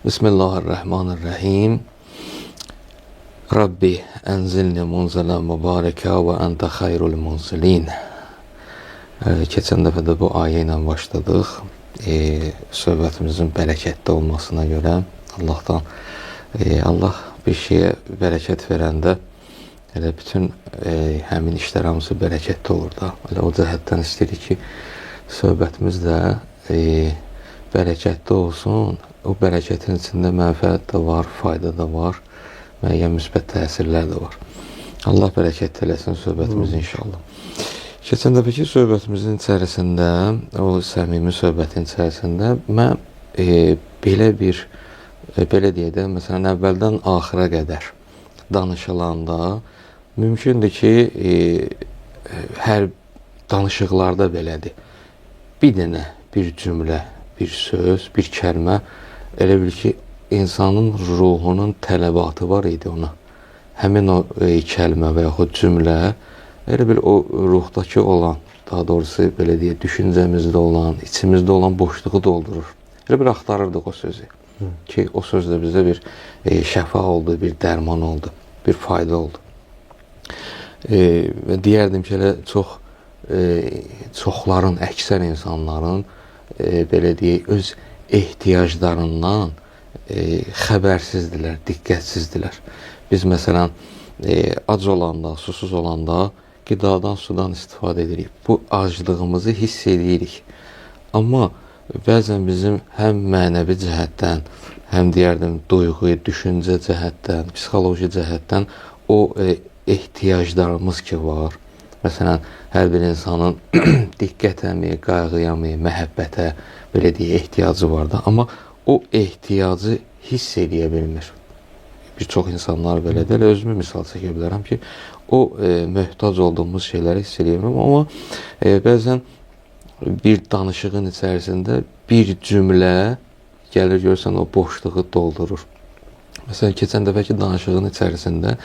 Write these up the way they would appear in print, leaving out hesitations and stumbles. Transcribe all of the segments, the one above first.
Bismillahirrahmanirrahim. Rabbi enzilni munzala mübareka ve ente hayrul munzilin. Keçən dəfə də bu ayə ilə başladıq. Söhbətimizin bərəkətli olmasına görə Allahdan Allah bir şeyə bərəkət verəndə elə bütün həmin işlər hamısı bərəkətli olur da. Elə o cəhətdən istəyirik ki, söhbətimiz də bərəkətli olsun. O bərəkətin içində mənfəət də var, fayda da var, müəyyən müsbət təsirlər də var. Allah bərəkət eləsin söhbətimiz inşallah. Keçən dəfəki söhbətimizin içərisində, o səmimi söhbətin içərisində mən belə deyək də, məsələn, əvvəldən axıra qədər danışılanda mümkündür ki, hər danışıqlarda belədir. Bir dənə, bir cümlə, bir söz, bir kəlmə, elə bil ki, insanın ruhunun tələbatı var idi ona. Həmin o kəlmə və yaxud cümlə, elə bil o ruhdakı olan, daha doğrusu belə deyək, düşüncəmizdə olan, içimizdə olan boşluğu doldurur. Elə bir axtarırdıq o sözü. Ki, o söz də bizə bir şəfa oldu, bir dərman oldu, bir fayda oldu. Və deyərdim ki, elə çoxların, əksər insanların belə deyək, öz ehtiyaclarından xəbərsizdirlər, diqqətsizdirlər. Biz məsələn, ac olanda, susuz olanda qidadan, sudan istifadə edirik. Bu aclığımızı hiss edirik. Amma bəzən bizim həm mənəvi cəhətdən, həm deyərdim, duyğu, düşüncə cəhətdən, psixoloji cəhətdən o ehtiyaclarımız ki var. Məsələn, hər bir insanın diqqətəmi, qayğıyamı, məhəbbətə, belə deyək, ehtiyacı var da. Amma o ehtiyacı hiss edə bilmir. Bir çox insanlar belədir. Özümü misal çəkə bilərəm ki, o möhtac olduğumuz şeyləri hiss edə bilmir. Amma bəzən bir danışığın içərisində bir cümlə gəlir, görürsən, o boşluğu doldurur. Məsələn, keçən dəfəki danışığın içərisində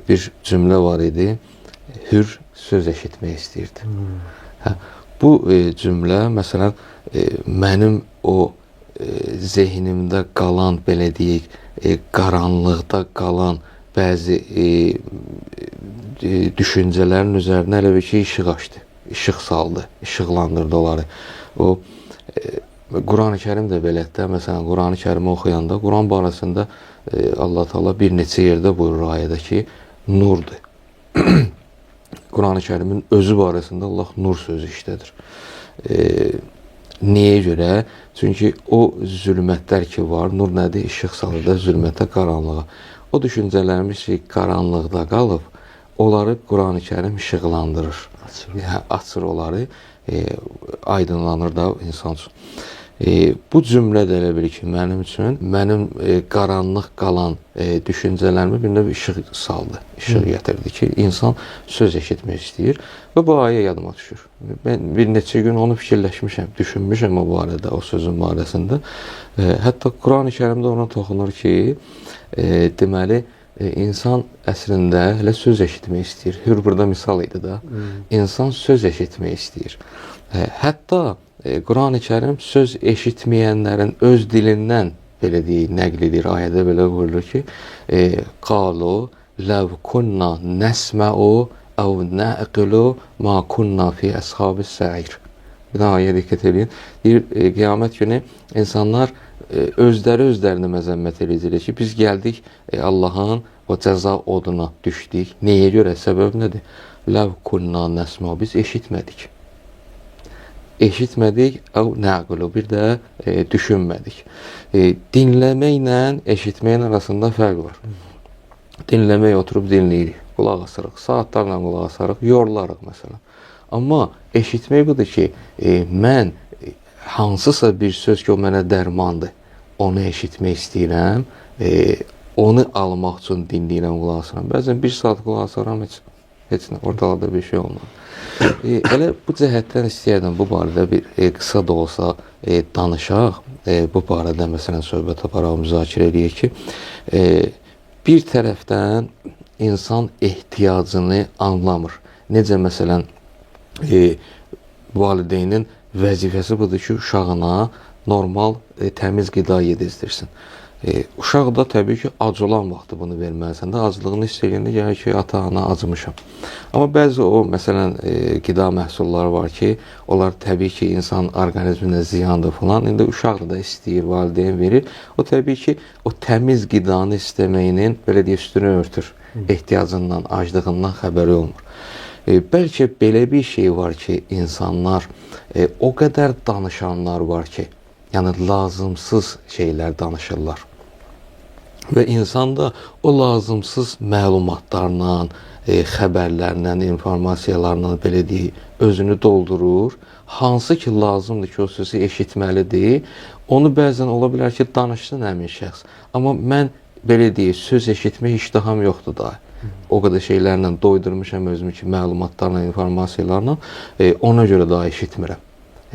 bir cümlə var idi. Hür söz eşitmək istəyirdi. Bu cümlə, məsələn, mənim o zehnimdə qalan, belə deyək, qaranlıqda qalan bəzi düşüncələrin üzərinə elə bir ki, işıq açdı, işıq saldı, işıqlandırdı onları. O Quran-ı Kərim də belədir. Məsələn, Quran-ı Kərimi oxuyanda, Quran barəsində Allah Teala bir neçə yerdə buyurur ayədə ki, nurdur. Quran-ı Kərimin özü barəsində Allah nur sözü işlədir. Niyə görə? Çünki o zülmətlər ki var, nur nədir? İşıq salır da zülmətə, qaranlığa. O düşüncələrimiz ki, qaranlıqda qalıb, onları Quran-ı Kərim işıqlandırır. Açır onları, aydınlanır da insan üçün. Bu cümlə də elə bil ki, mənim üçün, mənim qaranlıq qalan düşüncələrimi bir növ işıq saldı, işıq gətirdi ki, insan söz eşitmək istəyir və bu ayə yadıma düşür. Mən bir neçə gün onu fikirləşmişəm, düşünmüşəm o barədə, o sözün barəsində. Hətta Quran-ı Kərimdə ona toxunur ki, deməli, insan əslində elə söz eşitmək istəyir. Hür burada misal idi da. İnsan söz eşitmək istəyir. Hətta Quran-ı Kərim söz eşitməyənlərin öz dilindən belə deyək, nəql edir. Ayədə belə buyurulur ki, qalu ləv kunna nəsmə'u əv nəqilu ma kunna fi əshabis sə'ir. Bir daha ayəyə diqqət edin. Deyir, qiyamət günü insanlar özlərini məzəmmət edəcəklər ki, biz gəldik Allahın o cəza oduna düşdük. Nəyə görə? Səbəb nədir? Ləv kunna nəsmə'u, biz eşitmədik. Eşitmədik, nəqulu, bir də düşünmədik. Dinləməklə eşitməyin arasında fərq var. Dinləmək, oturub dinləyirik, qulaq asırıq, saatlarla qulaq asarıq, yorularıq məsələn. Amma eşitmək budur ki, mən hansısa bir söz ki, o mənə dərmandır, onu eşitmək istəyirəm, onu almaq üçün dinləyirəm, qulaq asıram. Bəzən bir saat qulaq asıram, heç nə, ortalarda bir şey olmaz. Elə bu cəhətdən istəyərdim bu barədə bir qısa da olsa danışaq. Bu barədə məsələn söhbət aparaq, müzakirə eləyək ki, bir tərəfdən insan ehtiyacını anlamır. Necə məsələn valideynin vəzifəsi budur ki, uşağına normal, təmiz qida yedizdirsin. Uşaq da təbii ki, ac olan vaxtı bunu verməlisən də, aclığını hiss edəndə gəlir ki, ata-ana acımışam. Amma bəzi o, məsələn, qida məhsulları var ki, onlar təbii ki, insan orqanizminə ziyandır falan. İndi uşaq da istəyir, valideyn verir. O təbii ki, o təmiz qidanı istəməyinin, belə deyə, üstünü örtür. Ehtiyacından, aclığından xəbəri olmur. Bəlkə belə bir şey var ki, insanlar, o qədər danışanlar var ki, yəni lazımsız şeylər danışırlar. Və insan da o lazımsız məlumatlarla, xəbərlərlə, informasiyalarla, belə deyək, özünü doldurur. Hansı ki, lazımdır ki, o sözü eşitməlidir. Onu bəzən ola bilər ki, danışsın həmin şəxs. Amma mən, belə deyək, söz eşitmək iştaham yoxdur da. O qədər şeylərlə doydurmuşam özümü ki, məlumatlarla, informasiyalarla, ona görə daha eşitmirəm.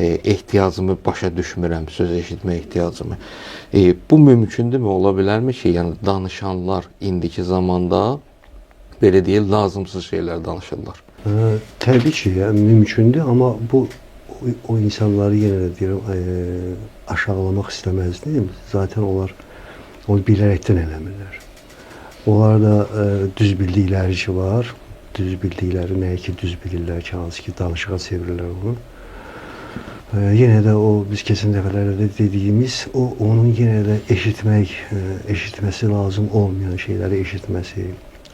Ehtiyacımı başa düşmürəm, söz eşitmə ehtiyacımı. Bu mümkündürmü, ola bilərmi ki, yəni danışanlar indiki zamanda, belə deyil, lazımsız şeylər danışırlar? Təbii ki, yəni, mümkündür, amma bu o insanları yenə də deyirəm, aşağılamaq istəməzdim. Zaten onlar onu bilərəkdən eləmirlər. Onlarda düz bildikləri ki var, düz bildikləri nəyə ki düz bilirlər ki, hansı ki danışığa çevirirlər onu. Yenə də o biz keçən dəfələrdə dediyimiz onun yenə də eşitməsi lazım olmayan şeyləri eşitməsi,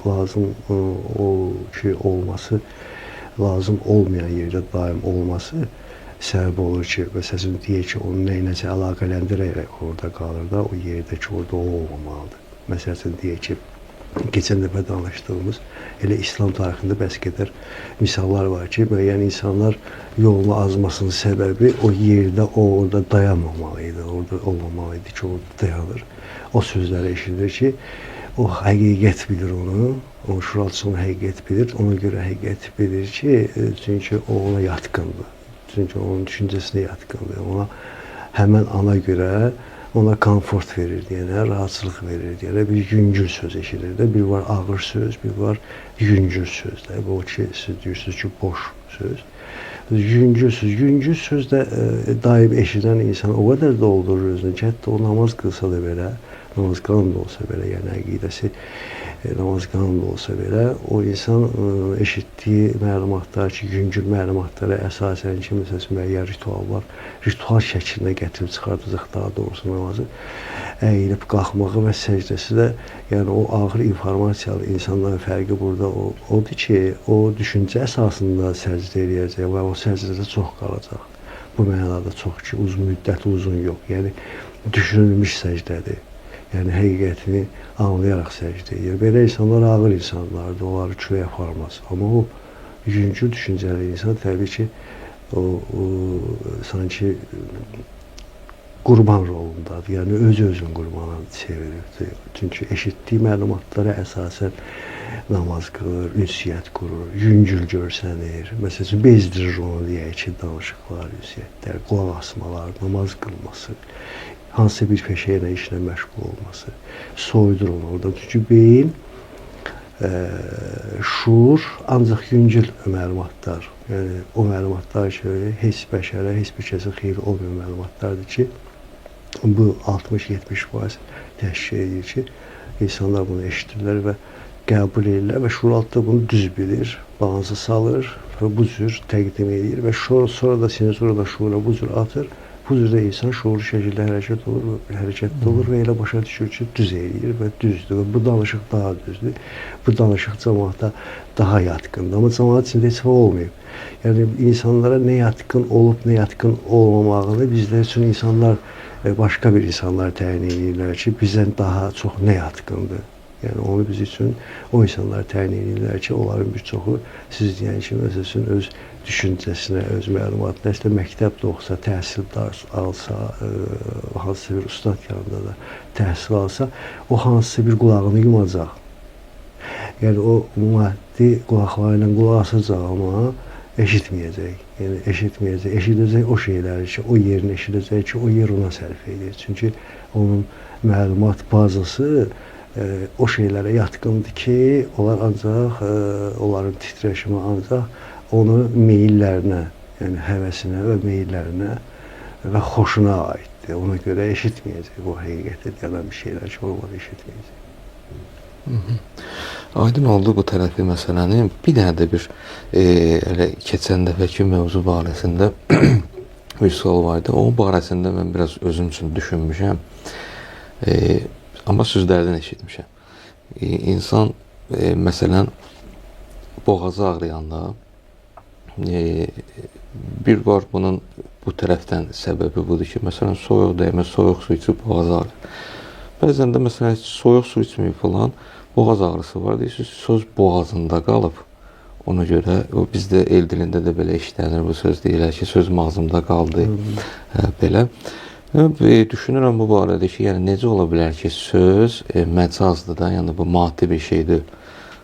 lazım o ki olması, lazım olmayan yerdə daim olması səbəb olur ki, məsələn deyək ki, onu nəyinəsə əlaqələndirərək orada qalır da, o yerdə ki, orada o olmamalıdır. Məsələn deyək ki, keçən dəfə danışdığımız elə İslam tarixində bəs qədər misallar var ki, müəyyən insanlar yolunu azmasının səbəbi o yerdə, orada dayanmamalıydı, orada olmamalıydı ki, orada dayanır. O sözləri eşidir ki, o həqiqət bilir onu, o şuralçı onu həqiqət bilir, ona görə həqiqət bilir ki, çünki o ona yatqındır, çünki onun düşüncəsinə yatqındır, ona həmən ana görə ona komfort verir deyənə, rahatçılıq verir deyənə bir yüngül söz eşidir də. Bir var ağır söz, bir var yüngül söz də. Bu ki, siz deyirsiniz ki, boş söz. Yüngül söz də daim eşidən insan o qədər doldurur özünü ki, hətta o namaz qılsa da belə, namaz qanun da olsa belə, yəni əqidəsi namaz qanun da olsa belə, o insan eşitdiyi məlumatlar ki, yüngül məlumatlara əsasən ki, məsələn, müəyyən rituallar, ritual şəklində gətirib çıxardacaq daha doğrusu namazı, əyilib qalxmağı və səcdəsi də, yəni o ağır informasiyalı insanların fərqi burada odur ki, o düşüncə əsasında səcdə eləyəcək və o səcdədə çox qalacaq. Bu mənada çox ki, uzun müddət uzun yox, yəni düşünülmüş səcdədir. Yəni həqiqətini anlayaraq səcdə edir. Belə insanlar ağır insanlardır, onları küləyə aparmaz. Amma o yüngül düşüncəli insan təbii ki, o sanki qurban rolundadır. Yəni öz-özün qurbana çevirir. Çünki eşitdiyi məlumatlara əsasən namaz qılır, ünsiyyət qurur, yüngül görsənir. Məsələn, bezdirir onu deyək ki, danışıqlar, ünsiyyətlər, qulaq asmalar, namaz qılması, hansısa bir peşə ilə işlə məşğul olması, soyudur onu oradan. Çünki beyin, şuur ancaq yüngül məlumatlar, yəni o məlumatlar ki, heç bəşərə, heç bir kəsin xeyri olmayan məlumatlardır ki, bu 60-70% təşkil edir ki, insanlar bunu eşitirlər və qəbul edirlər və şuur altında bunu düz bilir, balansa salır və bu cür təqdim edir və sonra da sinezura şuura bu cür atır. Bu cürdə insan şuurlu şəkildə hərəkətdə olur və elə başa düşür ki, düz eləyir və düzdür və bu danışıq daha düzdür. Bu danışıq cəmaata daha yatqındır, amma cəmaat içində heç olmayıb. Yəni, insanlara nə yatqın olub, nə yatqın olmamağını bizlər üçün insanlar, başqa bir insanlar təyin edirlər ki, bizdən daha çox nə yatqındır. Yəni, onu biz üçün o insanlar təyin edirlər ki, onların bir çoxu siz deyən ki, məsələn, öz düşüncəsinə, öz məlumatına, işte məktəbdə oxusa, təhsil alsa, hansısa bir ustad yanında da təhsil alsa, o hansısa bir qulağını yumacaq. Yəni, o maddi qulaqlarıyla qulaq asacaq, amma eşitməyəcək. Yəni, eşidəcək o şeyləri ki, o yerini eşidəcək ki, o yer ona sərf edir. Çünki onun məlumat bazası o şeylərə yatqındır ki, onlar ancaq, onların titreşimi ancaq onu meyillərinə, yəni həvəsinə və meyillərinə və xoşuna aiddir. Ona görə eşitməyəcək bu həqiqətə gələn bir şeylər ki, o eşitməyəcək. Aydın oldu bu tərəfi məsələnin. Bir dənə də bir elə keçən dəfəki mövzu barəsində bir sual var idi. Onun barəsində mən biraz özüm üçün düşünmüşəm. Amma sözlərdən eşitmişəm. İnsan məsələn boğazı ağrıyanda bir var bunun bu tərəfdən səbəbi budur ki, məsələn soyuq dəymə, soyuq su içib boğaz ağrır. Bəzən də məsələn soyuq su içməyib falan boğaz ağrısı var. Deyirsiniz, söz boğazında qalıb. Ona görə o bizdə el dilində də belə işlənir bu söz deyirlər ki, sözüm ağzımda qaldı. Belə. Düşünürəm bu barədə ki, yəni necə ola bilər ki, söz məcazdır da, yəni bu maddi bir şeydir.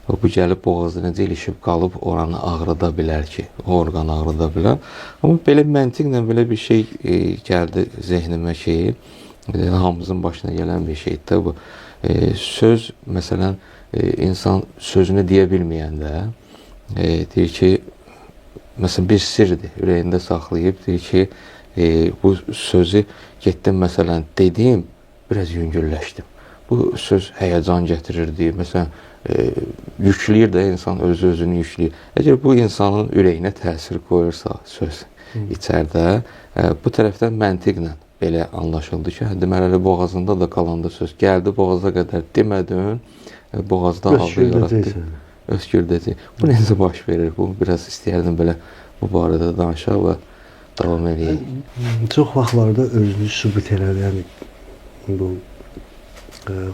Bu gəlib boğazda necə ilişib qalıb oranı ağrıda bilər ki, o orqanı ağrıda bilər. Amma belə məntiqlə belə bir şey gəldi zehnimə ki, hamımızın başına gələn bir şeydir də bu. Söz, məsələn, insan sözünü deyə bilməyəndə deyir ki, məsələn, bir sirdir, ürəyində saxlayıb, deyir ki, bu sözü getdim, məsələn, dedim, biraz yüngülləşdim. Bu söz həyəcan gətirirdi, məsələn, yükləyir də insan özünü yükləyir. Əgər bu insanın ürəyinə təsir qoyursa söz içərdə, bu tərəfdən məntiqlə belə anlaşıldı ki, deməli boğazında da qalanda söz gəldi, boğaza qədər demədin, boğazda ağrı yaratdı. Öskürdəcək. Bu necə baş verir? Bu biraz istəyərdim belə bu barədə danışaq və davam edəyik. Çox vaxtlarda özünü sübut elədən bu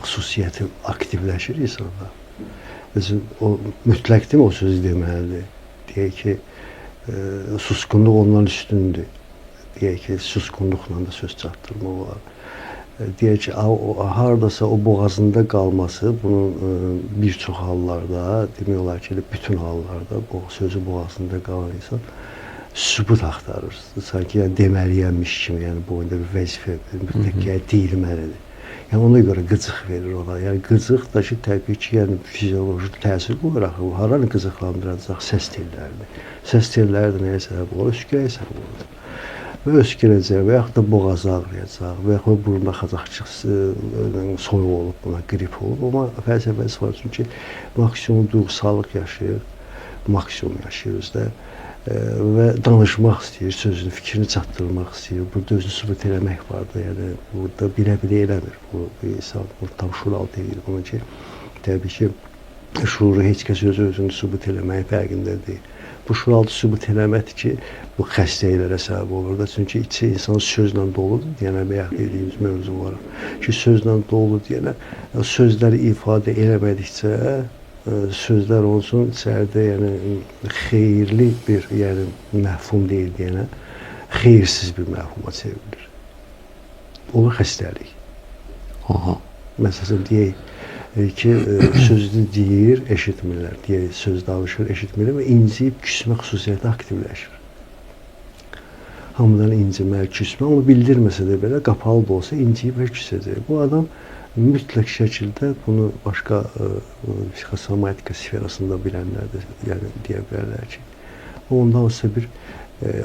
xüsusiyyəti aktivləşir insanda. O mütləqdir o sözü deməlidir. Deyək ki, susqunluq ondan üstündür. Deyək ki, susqunluqla da söz çatdırmaq olar. Deyək ki, hardasa o boğazında qalması bunun bir çox hallarda, demək olar ki, bütün hallarda sözü boğazında qalan insan sübut axtarır. Sanki yəni, deməliyəmiş kimi, yəni bu oyunda bir vəzifə, mütləq deyilməlidir. Yəni ona görə qıcıq verir ona. Yəni qıcıq da ki, təbii ki, yəni fizioloji təsir qoyaraq haranı qıcıqlandıracaq? Səs tellərini. Səs telləri də nəyə səbəb olur? Öskürəyə səbəb olur. Və öskürəcək və yaxud da boğazı ağrıyacaq və yaxud da burunda xacaqçıq soyuq olub, buna qrip olub. Amma fəlsəfəsi var çünki maksimum duyğusallıq yaşayır, maksimum yaşayırız da və danışmaq istəyir, sözünü, fikrini çatdırmaq istəyir. Burada özünü sübut eləmək var da, yəni burada bilə-bilə eləmir. Bu insan tam şural deyil bunun ki, təbii ki, şuuru heç kəs özünü sübut eləməyin fərqində deyil. Bu şuuraltı sübut eləmədir ki, bu xəstəliklərə səbəb olur da. Çünki içi insan sözlə doludur, deyənə bayaq dediyimiz mövzu var ki, sözlə doludur deyənə, sözləri ifadə eləmədikcə, sözlər olsun içəridə, yəni xeyirli bir, yəni məhfum deyil deyənə, xeyirsiz bir məhfuma çevrilir. Olur xəstəlik. Məsələn, deyək ki, sözünü deyir, eşitmirlər. Deyək, söz danışır, eşitmirlər və inciyib küsmə xüsusiyyəti aktivləşir. Hamıdan incimək, küsmə, amma bildirməsə də belə, qapalı da olsa inciyib və küsəcək. Bu adam mütləq şəkildə bunu başqa psixosomatika sferasında bilənlər də yəni, deyə bilərlər ki, ondan olsa bir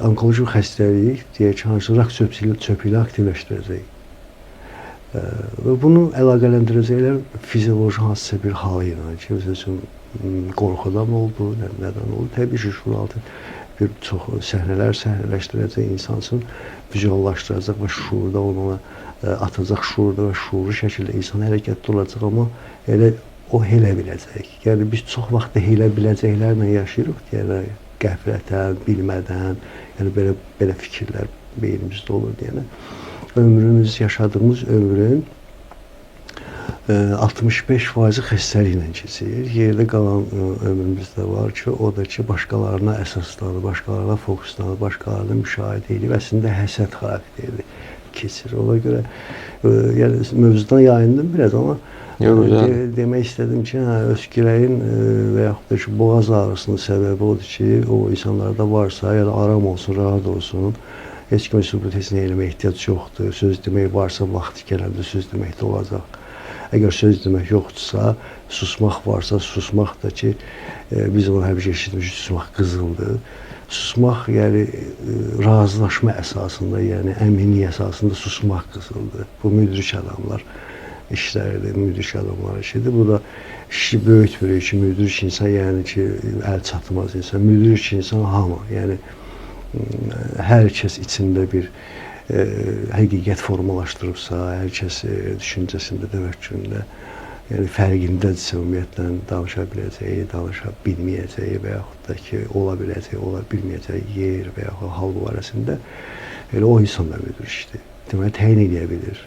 onkoloji xəstəlik, deyək ki, hansı rak çöpü ilə aktivləşdirəcək. Və bunu əlaqələndirəcəklər fizioloji hansısa bir halı ilə ki, məsəl üçün qorxudan oldu, nədən oldu, təbii ki, şuuraltı bir çox səhnələr səhnələşdirəcək, insan üçün vizuallaşdıracaq və şuurda ona atacaq şuurda və şuurlu şəkildə insan hərəkətdə olacaq, amma elə o elə biləcək. Yəni biz çox vaxt elə biləcəklərlə yaşayırıq, yəni qəflətən, bilmədən, yəni belə fikirlər beynimizdə olur deyənə. Ömrümüz, yaşadığımız ömrün 65% xəstəliklə keçir. Yerdə qalan ömrümüzdə var ki, o da ki, başqalarına əsaslanır, başqalarına fokuslanır, başqalarına müşahidə edib, əslində həsəd xarakterli keçir. Ona görə yəni, mövzudan yayındım biraz, amma demək istədim ki, öskürəyin və yaxud da ki, boğaz ağrısının səbəbi odur ki, o insanlarda varsa, yəni aram olsun, rahat olsun, heç kimi sübut heç nə eləmək ehtiyac yoxdur. Söz demək varsa, vaxtı gələndə söz deməkdə olacaq. Əgər söz demək yoxdursa, susmaq varsa, susmaq da ki, biz onu həmişə eşitmişik, susmaq qızıldır. susmaq, yəni razılaşma əsasında, yəni əminlik əsasında susmaq qızıldır. Bu müdrik adamlar işləridir, müdrik adamlar işidir. Bu da işi böyütmür ki, müdrik insan, yəni ki, əl çatmaz insan. Müdrik insan hamı, yəni hər kəs içində bir həqiqət formalaşdırıbsa, hər kəs düşüncəsində, təvəkkülündə, yəni fərqindədirsə, ümumiyyətlə danışa biləcəyi, danışa bilməyəcəyi və yaxud da ki, ola biləcəyi, ola bilməyəcəyi yer və yaxud hal barəsində elə o insan da müdrikdir. Deməli, təyin edə bilir,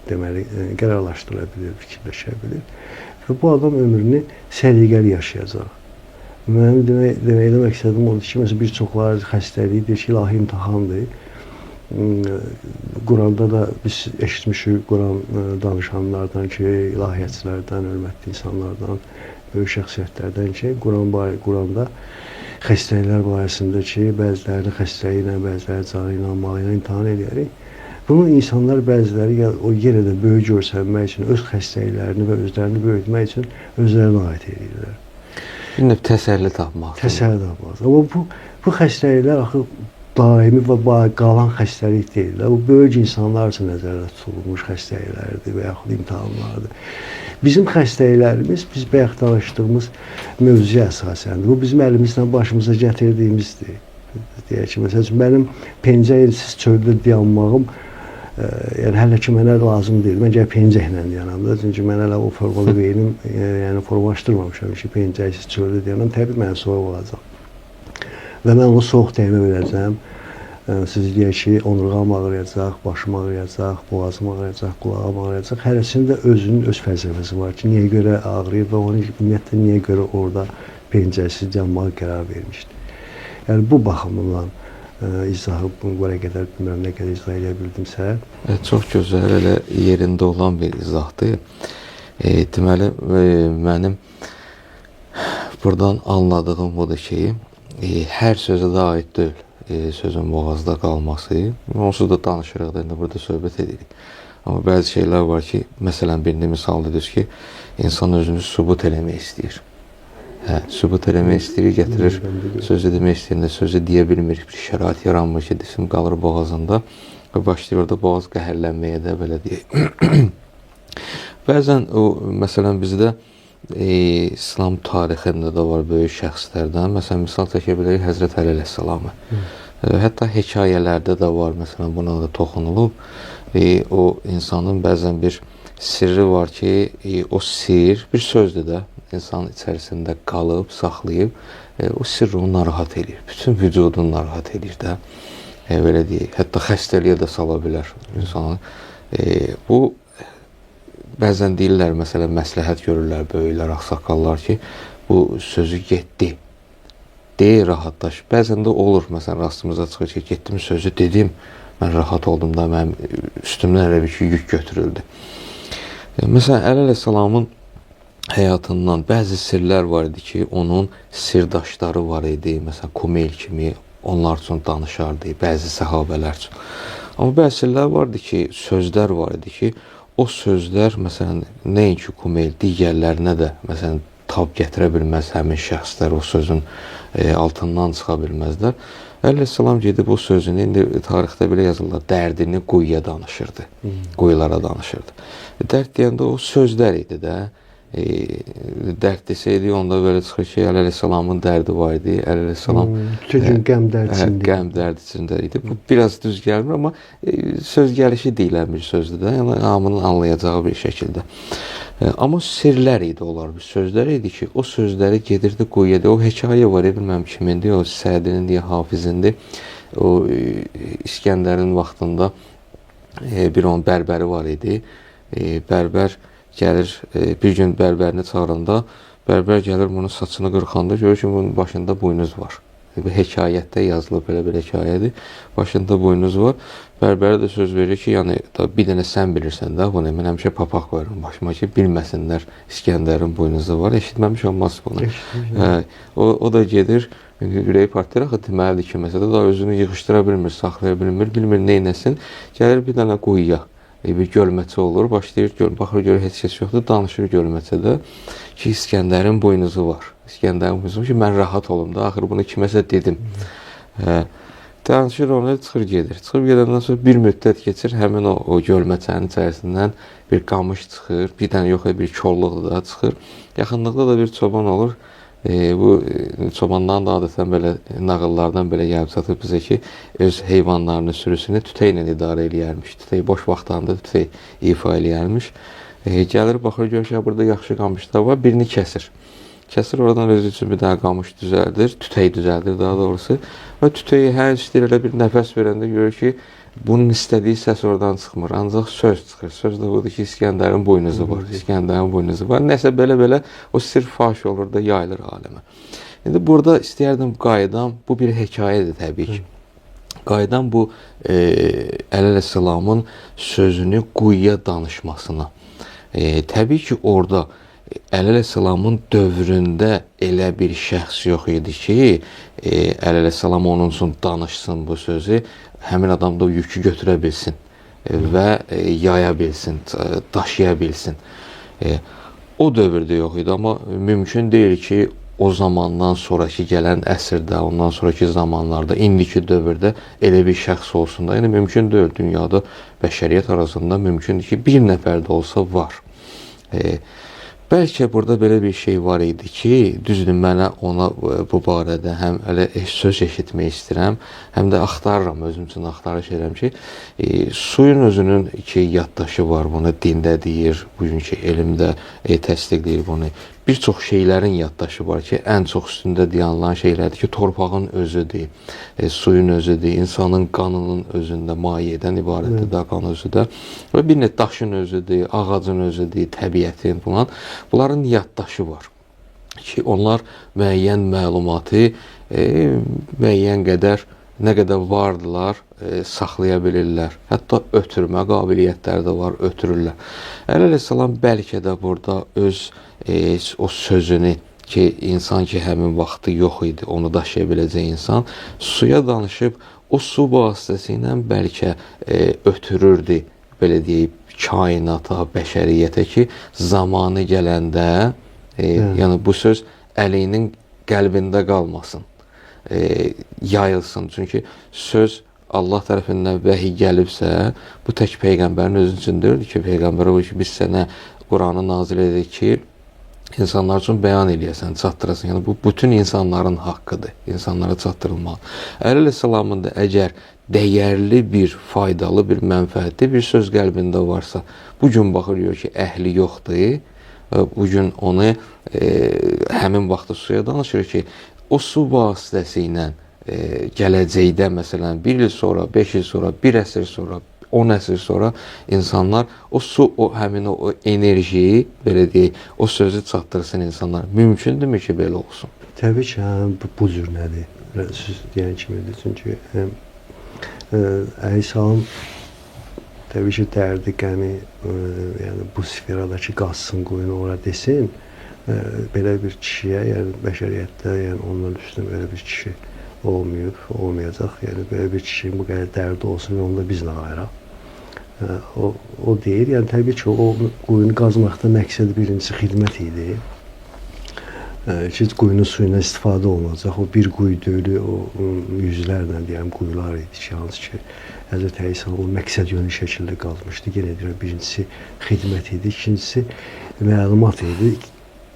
deməli, qərarlaşdıra bilir, fikirləşə bilir və bu adam ömrünü səliqəli yaşayacaq. Mənim demək istədiyim odur ki, məsələn, bir çoxları xəstəliyi deyir ki, ilahi imtahandır. Quranda da biz eşitmişik Quran danışanlardan ki, ilahiyyatçılardan, hörmətli insanlardan, böyük şəxsiyyətlərdən ki, Quranda xəstəliklər barəsində ki, bəzilərini xəstəliyi ilə, bəziləri canı ilə, malı ilə imtahan edərik. Bunu insanlar bəziləri o yenə də böyük görsənmək üçün, öz xəstəliklərini və özlərini böyütmək üçün özlərinə aid edirlər. Bir növ təsəlli tapmaq. Təsəlli tapmaq. Amma bu xəstəliklər axı daimi və qalan xəstəlik deyil. Bu böyük insanlar üçün nəzərdə tutulmuş xəstəliklərdir və yaxud imtahanlardır. Bizim xəstəliklərimiz, biz bayaq danışdığımız mövzuya əsasəndir. Bu bizim əlimizdən başımıza gətirdiyimizdir. Deyək ki, məsələn, mənim pencə ilsiz çöldə dayanmağım yəni hələ ki mənə lazım deyil. Mən gəl pencə ilə dayanam da. Çünki mən hələ o formalı beynim yəni formalaşdırmamışam ki, pencə ilsiz çöldə dayanam. Təbii mənə soyuq olacaq. Və mən onu soyuq dəymə verəcəm. Siz deyək ki, onurğam ağrıyacaq, başım ağrıyacaq, boğazım ağrıyacaq, qulağım ağrıyacaq. Hərəsində özünün öz fəlsəfəsi var ki, niyə görə ağrıyır və onu ümumiyyətlə niyə görə orada pencəsiz dayanmağa qərar vermişdir. Yəni bu baxımdan izahı buna qədər bilmirəm nə qədər izah edə bildimsə. Çox gözəl, elə yerində olan bir izahdır. Deməli, mənim buradan anladığım budur ki, hər sözə də aid deyil sözün boğazda qalması. Onsuz da danışırıq da, indi burada söhbət edirik. Amma bəzi şeylər var ki, məsələn, birinci misal dedik ki, insan özünü sübut eləmək istəyir. Sübut eləmək istəyir, gətirir, sözü demək istəyirində sözü deyə bilmir, bir şərait yaranmır ki, desin, qalır boğazında və başlayır da boğaz qəhərlənməyə də, belə deyək. Bəzən o, məsələn, bizdə İslam tarixində də var böyük şəxslərdən. Məsələn, misal çəkə bilərik Həzrət Əli əleyhissalamı. Hətta hekayələrdə də var, məsələn, buna da toxunulub. O insanın bəzən bir sirri var ki, o sir bir sözdür də, insan içərisində qalıb, saxlayıb, o sirri onu narahat edir. Bütün vücudunu narahat edir də, belə deyək. Hətta xəstəliyə də sala bilər insanı. Bu, bəzən deyirlər, məsələn, məsləhət görürlər böyüklər, ağsaqqallar ki, bu sözü getdi, deyil, rahatlaş. Bəzən də olur, məsələn, rastımıza çıxır ki, getdim, sözü dedim, mən rahat oldum da, mənim üstümdən elə bir ki, yük götürüldü. Məsələn, Əli əleyhissalamın həyatından bəzi sirlər var idi ki, onun sirdaşları var idi, məsələn, Kumeyl kimi, onlar üçün danışardı, bəzi səhabələr üçün. Amma bəzi sirlər vardı ki, sözlər var idi ki, o sözlər, məsələn, nəinki Kumeyl, digərlərinə də, məsələn, tab gətirə bilməz həmin şəxslər, o sözün altından çıxa bilməzlər. Əleyhissalam gedib o sözünü, indi tarixdə belə yazırlar, dərdini quyuya danışırdı, quyulara danışırdı. Dərd deyəndə o sözlər idi də, dərd desəydi, onda belə çıxır ki, Əleyhissalamın dərdi var idi, Əleyhissalam qəm dərd içində idi. Bu biraz düz gəlmir, amma söz gəlişi deyilən bir sözdür də, yəni hamının anlayacağı bir şəkildə. Amma sirlər idi onlar, bir sözlər idi ki, o sözləri gedirdi quyuya. O hekayə var, bilməm kimindir, o Sədinin deyə Hafizindir. O İskəndərin vaxtında bir onun bərbəri var idi. Bərbər gəlir, bir gün bərbərini çağıranda, bərbər gəlir bunun saçını qırxanda, görür ki, bunun başında buynuz var. Hekayətdə yazılıb belə bir hekayədir. Başında buynuz var. Bərbərə də söz verir ki, yəni bir dənə sən bilirsən də, bunu mən həmişə papaq qoyuram başıma ki, bilməsinlər İskəndərin buynuzu var. Eşitməmiş olmaz bunu. O da gedir, ürəyi partlayır, axı deməlidir ki, məsələ da özünü yığışdıra bilmir, saxlaya bilmir, bilmir neynəsin. Gəlir bir dənə quyuya. Bir gölməçə olur, başlayır, baxır, görür, heç kəs yoxdur, danışır gölməçədə ki, İskəndərin buynuzu var. İskəndərin buynuzu var ki, mən rahat olum da, axır bunu kiməsə dedim. Danışır onu, çıxır gedir. Çıxıb gedəndən sonra bir müddət keçir, həmin o gölməçənin içərisindən bir qamış çıxır, bir dənə yox, bir kolluq da çıxır. Yaxınlıqda da bir çoban olur. Bu çobanların da adətən belə nağıllardan belə gəlib çatır bizə ki, öz heyvanlarını, sürüsünü tütəklə idarə eləyərmiş. Tütək boş vaxtlarında tütək ifa eləyərmiş. Gəlir, baxır, görür ki, burada yaxşı qamışlar var, birini kəsir. Kəsir, oradan özü üçün bir dənə qamış düzəldir, tütək düzəldir daha doğrusu. Və tütəyi hər istəyir elə bir nəfəs verəndə görür ki, bunun istədiyi səs oradan çıxmır, ancaq söz çıxır. Söz də budur ki, İskəndərin boynuzu var, İskəndərin boynuzu var. Nəsə belə-belə o sirr faş olur da yayılır aləmə. İndi burada istəyərdim qaydam, bu bir hekayədir təbii ki. Qaydam bu Əleyhisselamın sözünü quyuya danışmasına. Təbii ki, orada Əleyhisselamın dövründə elə bir şəxs yox idi ki, Əleyhisselam onun üçün danışsın bu sözü, həmin adam da yükü götürə bilsin və yaya bilsin, daşıya bilsin. O dövrdə yox idi, amma mümkün deyil ki, o zamandan sonraki gələn əsrdə, ondan sonraki zamanlarda, indiki dövrdə elə bir şəxs olsun da, yəni mümkün deyil. Dünyada bəşəriyyət arasında mümkündür ki, bir nəfər də olsa var. Bəlkə burada belə bir şey var idi ki, düzdür, mənə ona bu barədə həm elə söz eşitmək istəyirəm, həm də axtarıram, özüm üçün axtarış edirəm ki, suyun özünün iki yaddaşı var, bunu dində deyir, bugünkü elmdə təsdiqləyir bunu. Bir çox şeylərin yaddaşı var ki, ən çox üstündə dayanılan şeylərdir ki, torpağın özüdür, suyun özüdür, insanın qanının özündə, mayedən ibarətdir də qan özü də. Və bir nə daşın özüdür, ağacın özüdür, təbiətin falan. Bunların yaddaşı var ki, onlar müəyyən məlumatı müəyyən qədər, nə qədər vardılar, saxlaya bilirlər. Hətta ötürmə qabiliyyətləri də var, ötürürlər. Əleyhisselam bəlkə də burada öz o sözünü ki, insan ki, həmin vaxtı yox idi, onu daşıya biləcək insan, suya danışıb, o su vasitəsilə bəlkə ötürürdü, belə deyib, kainata, bəşəriyyətə ki, zamanı gələndə, yəni bu söz əlinin qəlbində qalmasın, yayılsın. Çünki söz Allah tərəfindən vəhiy gəlibsə, bu tək Peyğəmbərin özü üçün deyildir ki, Peyğəmbərə bu ki, biz sənə Quranı nazil edik ki, insanlar üçün bəyan eləyəsən, çatdırasın. Yəni, bu bütün insanların haqqıdır, insanlara çatdırılmalı. Əleyhisselamın da əgər dəyərli bir, faydalı bir, mənfəətli bir söz qəlbində varsa, bugün baxırıyor ki, əhli yoxdur, bugün onu həmin vaxtda suya danışır ki, o su vasitəsi ilə gələcəkdə, məsələn, 1 il sonra, 5 il sonra, 1 əsr sonra, 10 əsr sonra insanlar o su, həmin o enerjiyi, belə deyək, o sözü çatdırsın insanlar. Mümkündürmü ki, belə olsun? Təbii ki, bu cür nədir? Siz deyən kimidir. Çünki Əleyhisselam təbii ki, dərdi, qəmi, yəni bu sferadakı qaçsın, qoyun ora desin, belə bir kişiyə, yəni bəşəriyyətdə, yəni ondan üstün belə bir kişi olmayıb, olmayacaq. Yəni belə bir kişinin bu qədər dərdi olsun və onda biz nə ayıraq? O deyir, yəni təbii ki, o quyunu qazmaqda məqsəd birincisi xidmət idi. Ki, quyunun suyuna istifadə olunacaq. O bir quyu deyil, o yüzlərlə deyəm, quyular idi ki, hansı ki, Həzrət Əleyhisselam o məqsəd yönlü şəkildə qazmışdı. Yenə deyirəm, birincisi xidmət idi, ikincisi məlumat idi.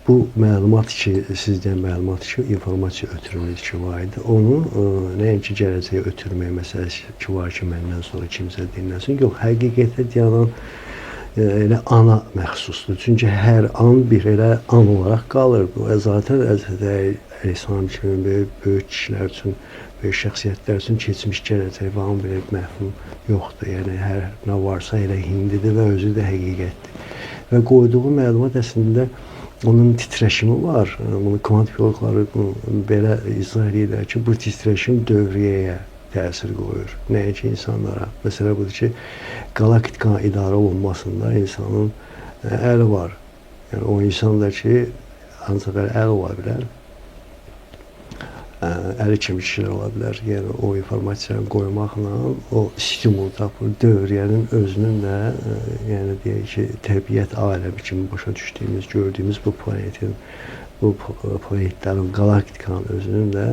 Bu məlumat ki, siz deyən məlumat ki, informasiya ötürməyiniz ki var idi. Onu nəinki gələcəyə ötürmək məsələsi ki var ki, məndən sonra kimsə dinləsin. Yox, həqiqətə deyən elə ana məxsusdur. Çünki hər an bir elə an olaraq qalır. Və zaten Əleyhisselam kimi böyük kişilər üçün, böyük şəxsiyyətlər üçün keçmiş gələcək və an belə məhfum yoxdur. Yəni, hər nə varsa elə hindidir və özü də həqiqətdir. Və qoyduğu məlumat əslində onun titreşimi var. Bunu kvant biologları belə izah edirlər ki, bu titreşim dövriyyəyə təsir qoyur. Nəinki insanlara. Məsələ budur ki, qalaktika idarə olunmasında insanın əli var. Yəni, o insan da ki, ancaq əli ola bilər. Əli kimi kişilər ola bilər. Yəni, o informasiyanı qoymaqla o stimul tapır. Dövriyyənin özünün də, yəni deyək ki, təbiət aləmi kimi başa düşdüyümüz, gördüyümüz bu planetin bu planetlərin, galaktikanın özünün də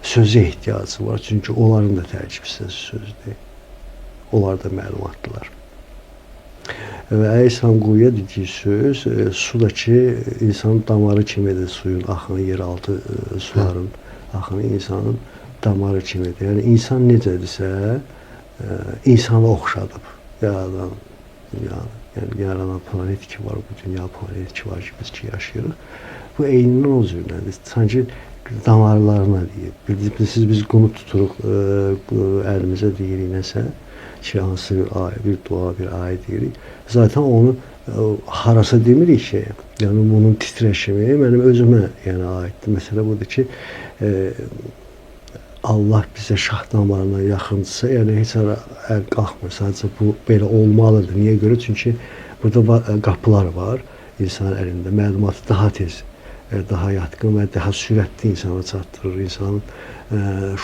sözə ehtiyacı var. Çünki onların da tərkib sözdür. Onlar da məlumatlılar. Və Əysan Quyuya dediyi söz, sudakı insanın damarı kimidir, suyun axını, yeraltı suların axını insanın damarı kimidir. Yəni insan necədirsə, insana oxşadıb yaradan dünyanı. Yəni yaranan planet ki var, bu dünya planeti ki var ki, biz ki yaşayırıq. Bu eynindən o cürlədir. Sanki damarlarına deyib. Bilirsiniz, biz qunu tuturuq, əlimizə deyirik nəsə ki, hansı bir dua, bir ayə deyirik. Zaten onu harasa demirik ki, yəni bunun titreşimi mənim özümə aiddir. Məsələ budur ki, Allah bizə şah damarına yaxındırsa, yəni heç ara əl qalxmır. Sadəcə bu belə olmalıdır. Niyə görə? Çünki burada qapılar var insanın əlində. Məlumatı daha tez, daha yatqın və daha sürətli insana çatdırır. İnsanın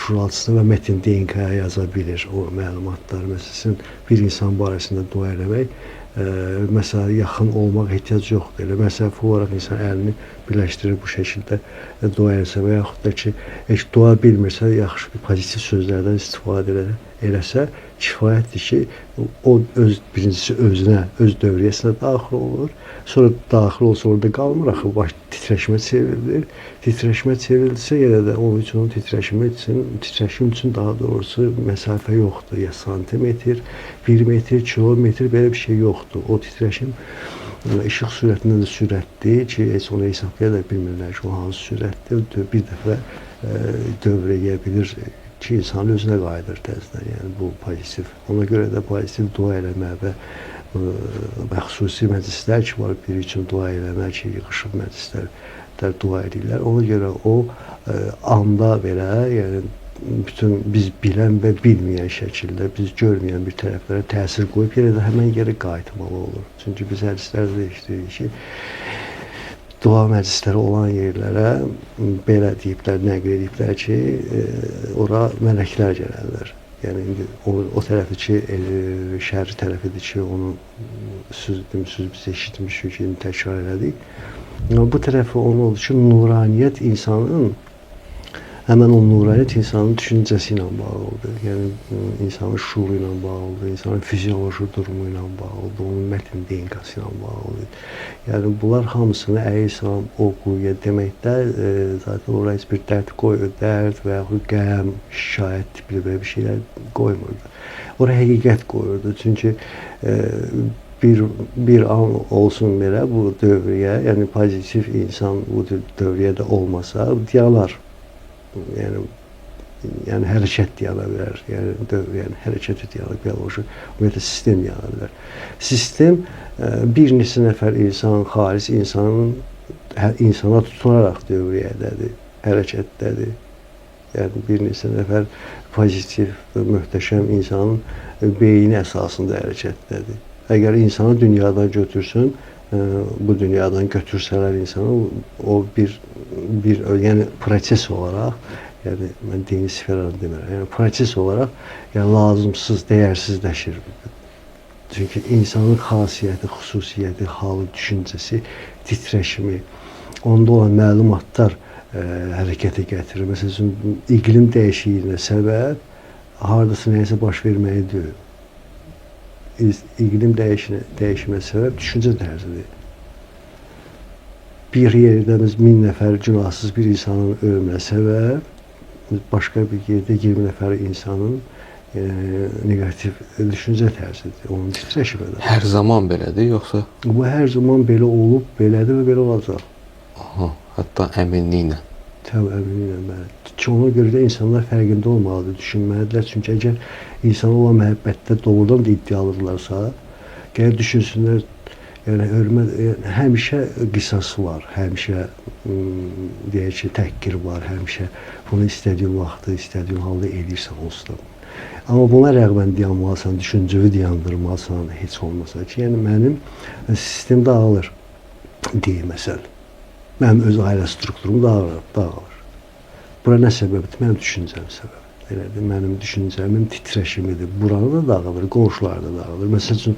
şuuraltısına və metin DNK-ya yaza bilir o məlumatlar. Məsələn, bir insan barəsində dua eləmək, məsələ yaxın olmaq ehtiyac yoxdur. Elə məsəfi olaraq insan əlini birləşdirir bu şəkildə dua eləsə və yaxud da ki, heç dua bilmirsə, yaxşı bir pozitiv sözlərdən istifadə eləsə, kifayətdir ki, o birincisi özünə, öz dövriyyəsinə daxil olur. Sonra daxil olsa orada qalmır, axı baş titreşmə çevrilir. Titreşmə çevrilsə yenə də onun üçün, titreşim üçün daha doğrusu məsafə yoxdur. Ya santimetr, 1 metr, kilometr belə bir şey yoxdur. O titreşim işıq sürətindən də sürətlidir ki, heç onu hesablaya da bilmirlər ki, o hansı sürətdir. Bir dəfə dövrəyə bilir ki, insanın özünə qayıdır təzədən. Yəni bu pozitiv. Ona görə də pozitiv dua eləmək və xüsusi məclislər ki var, biri üçün dua eləmək ki, yığışıb məclislər dua edirlər. Ona görə o anda belə, yəni bütün biz bilən və bilməyən şəkildə, biz görməyən bir tərəflərə təsir qoyub yenə də həmən yeri qayıtmalı olur. Çünki biz hədislərdə işləyirik ki, dua məclisləri olan yerlərə belə deyiblər, nəql ediblər ki, ora mələklər gələrlər. Yəni indi o tərəfi ki, şərri tərəfidir ki, onu söz biz eşitmişik ki, təkrar elədik. Bu tərəfi onun olur ki, nuraniyyət insanın, həmən o nuraniyyət insanın düşüncəsi ilə bağlıdır. Yəni insanın şuuru ilə bağlıdır, insanın fizioloji durumu ilə bağlıdır, onun mətn DNK-sı ilə bağlıdır. Yəni bunlar hamısını əysam, o quyuya deməkdə zaten oraya heç bir dərd və yaxud qəm, şikayət tipli belə bir şeylər qoymurdu. Oraya həqiqət qoyurdu. Çünki bir an olsun belə bu dövrəyə, yəni pozitiv insan bu dövrəyə olmasa yanar. Yəni hərəkət yana bilər. Yəni hərəkət yana, bioloji ümumiyyətlə sistem yana bilər. Sistem bir neçə nəfər insan, xalis insana tutunaraq dövrəyədədir, hərəkətdədir. Yəni bir neçə nəfər pozitiv, möhtəşəm insanın beyni əsasında hərəkətdədir. Əgər insanı dünyadan götürsün, bu dünyadan götürsələr insanı, o yəni proses olaraq, yəni mən dini sferanı demirəm, yəni proses olaraq lazımsız, dəyərsizləşir. Çünki insanın xasiyyəti, xüsusiyyəti, halı, düşüncəsi, titreşimi, onda olan məlumatlar hərəkətə gətirir. Məsələn, iqlim dəyişikliyinə səbəb hardasa nəyəsə baş verməyi deyil. İqlim dəyişimə səbəb düşüncə tərzidir. Bir yerdə biz 1000 nəfər günahsız bir insanın ölümünə səbəb, başqa bir yerdə 20 nəfər insanın negativ düşüncə tərzidir. Onun titreşimidir. Hər zaman belədir, yoxsa? Bu hər zaman belə olub, belədir və belə olacaq. Aha, hətta əminliklə. Təbii, əminliklə, bəli. Ki, ona görə də insanlar fərqində olmalıdır, düşünməlidirlər. Çünki əgər insana olan məhəbbətdə doğrudan da iddialıdırlarsa, gəlir düşünsünlər, yəni hörmət, həmişə qisas var, həmişə deyək ki, təhqir var, həmişə bunu istədiyin vaxtda, istədiyin halda edirsən onsuz da. Amma buna rəğbən dayanmalısan, düşüncəvi dayandırmalısan, heç olmasa ki, yəni mənim sistem dağılır, deyil məsəl. Mənim öz ailə strukturum dağılır. Bura nə səbəbdir? Mənim düşüncəm səbəb. Elədir, mənim düşüncəmin titreşimidir. Buranı da dağılır, qonşular da dağılır. Məsəl üçün,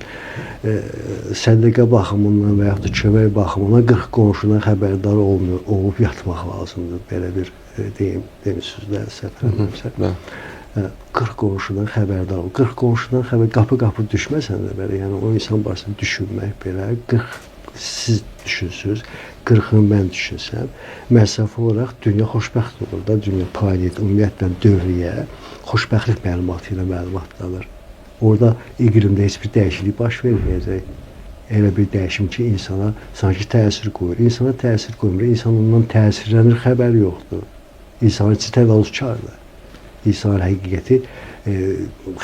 sədəqə baxımından və yaxud da kömək baxımından 40 qonşudan xəbərdar olub yatmaq lazımdır. Belə bir demişsiniz də, səhv etmirəmsə. 40 qonşudan xəbərdar ol. 40 qonşudan qapı-qapı düşməsən də belə, yəni o insan barəsində düşünmək belə, 40 siz düşünsünüz, 40-ını mən düşünsəm, məsəfi olaraq dünya xoşbəxt olur da, dünya planet, ümumiyyətlə dövriyyə xoşbəxtlik məlumatı ilə məlumatlanır. Orada iqlimdə heç bir dəyişiklik baş verməyəcək. Elə bir dəyişim ki, insana sanki təsir qoyur. İnsana təsir qoymur, insan ondan təsirlənir, xəbəri yoxdur. İnsanın içi təvazökardır. İnsanın həqiqəti,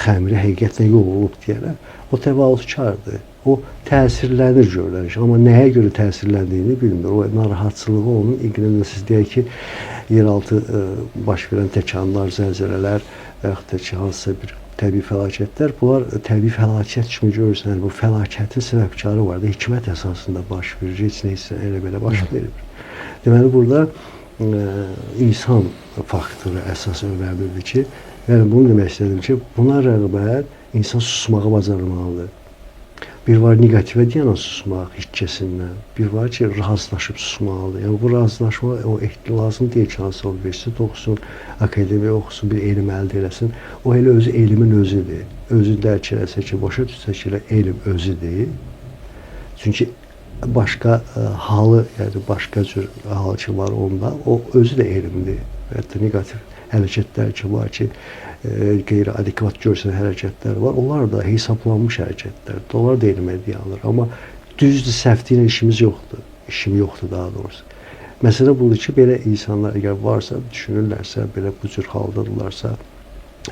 xəmiri həqiqətlə yox olub deyərək, o təvazökardır. O təsirlənir görülən şey, amma nəyə görə təsirləndiyini bilmir. O narahatçılığı onun iqlimdə, siz deyək ki, yeraltı baş verən təkanlar, zəlzələlər və yaxud da ki, hansısa bir təbii fəlakətlər, bunlar təbii fəlakət kimi görürsən, bu fəlakətin səbəbkarı var da, hikmət əsasında baş verir, heç neysə elə belə baş verir. Deməli, burada insan faktoru əsas önəmlidir ki, yəni bunu demək istədim ki, buna rəğbət insan susmağı bacarmalıdır. Bir var negativə deyən susmaq hikkəsindən, bir var ki, razılaşıb susmalıdır. Yəni bu razılaşma o lazım deyil ki, hansı universitet oxusun, akademiya oxusun, bir elm əldə eləsin. O elə özü elmin özüdür. Özü dərk eləsə ki, başa düşsə ki, elm özüdür. Çünki başqa halı, yəni başqa cür hal ki var onda, o özü də elmdir. Hətta negativ hərəkətlər ki var ki, qeyri-adekvat görsən hərəkətlər var. Onlar da hesablanmış hərəkətlərdir. Onlar da elmə deyilir. Amma düzdür, səhvdi ilə işimiz yoxdur. İşim yoxdur daha doğrusu. Məsələ budur ki, belə insanlar əgər varsa, düşünürlərsə, belə bu cür haldadırlarsa,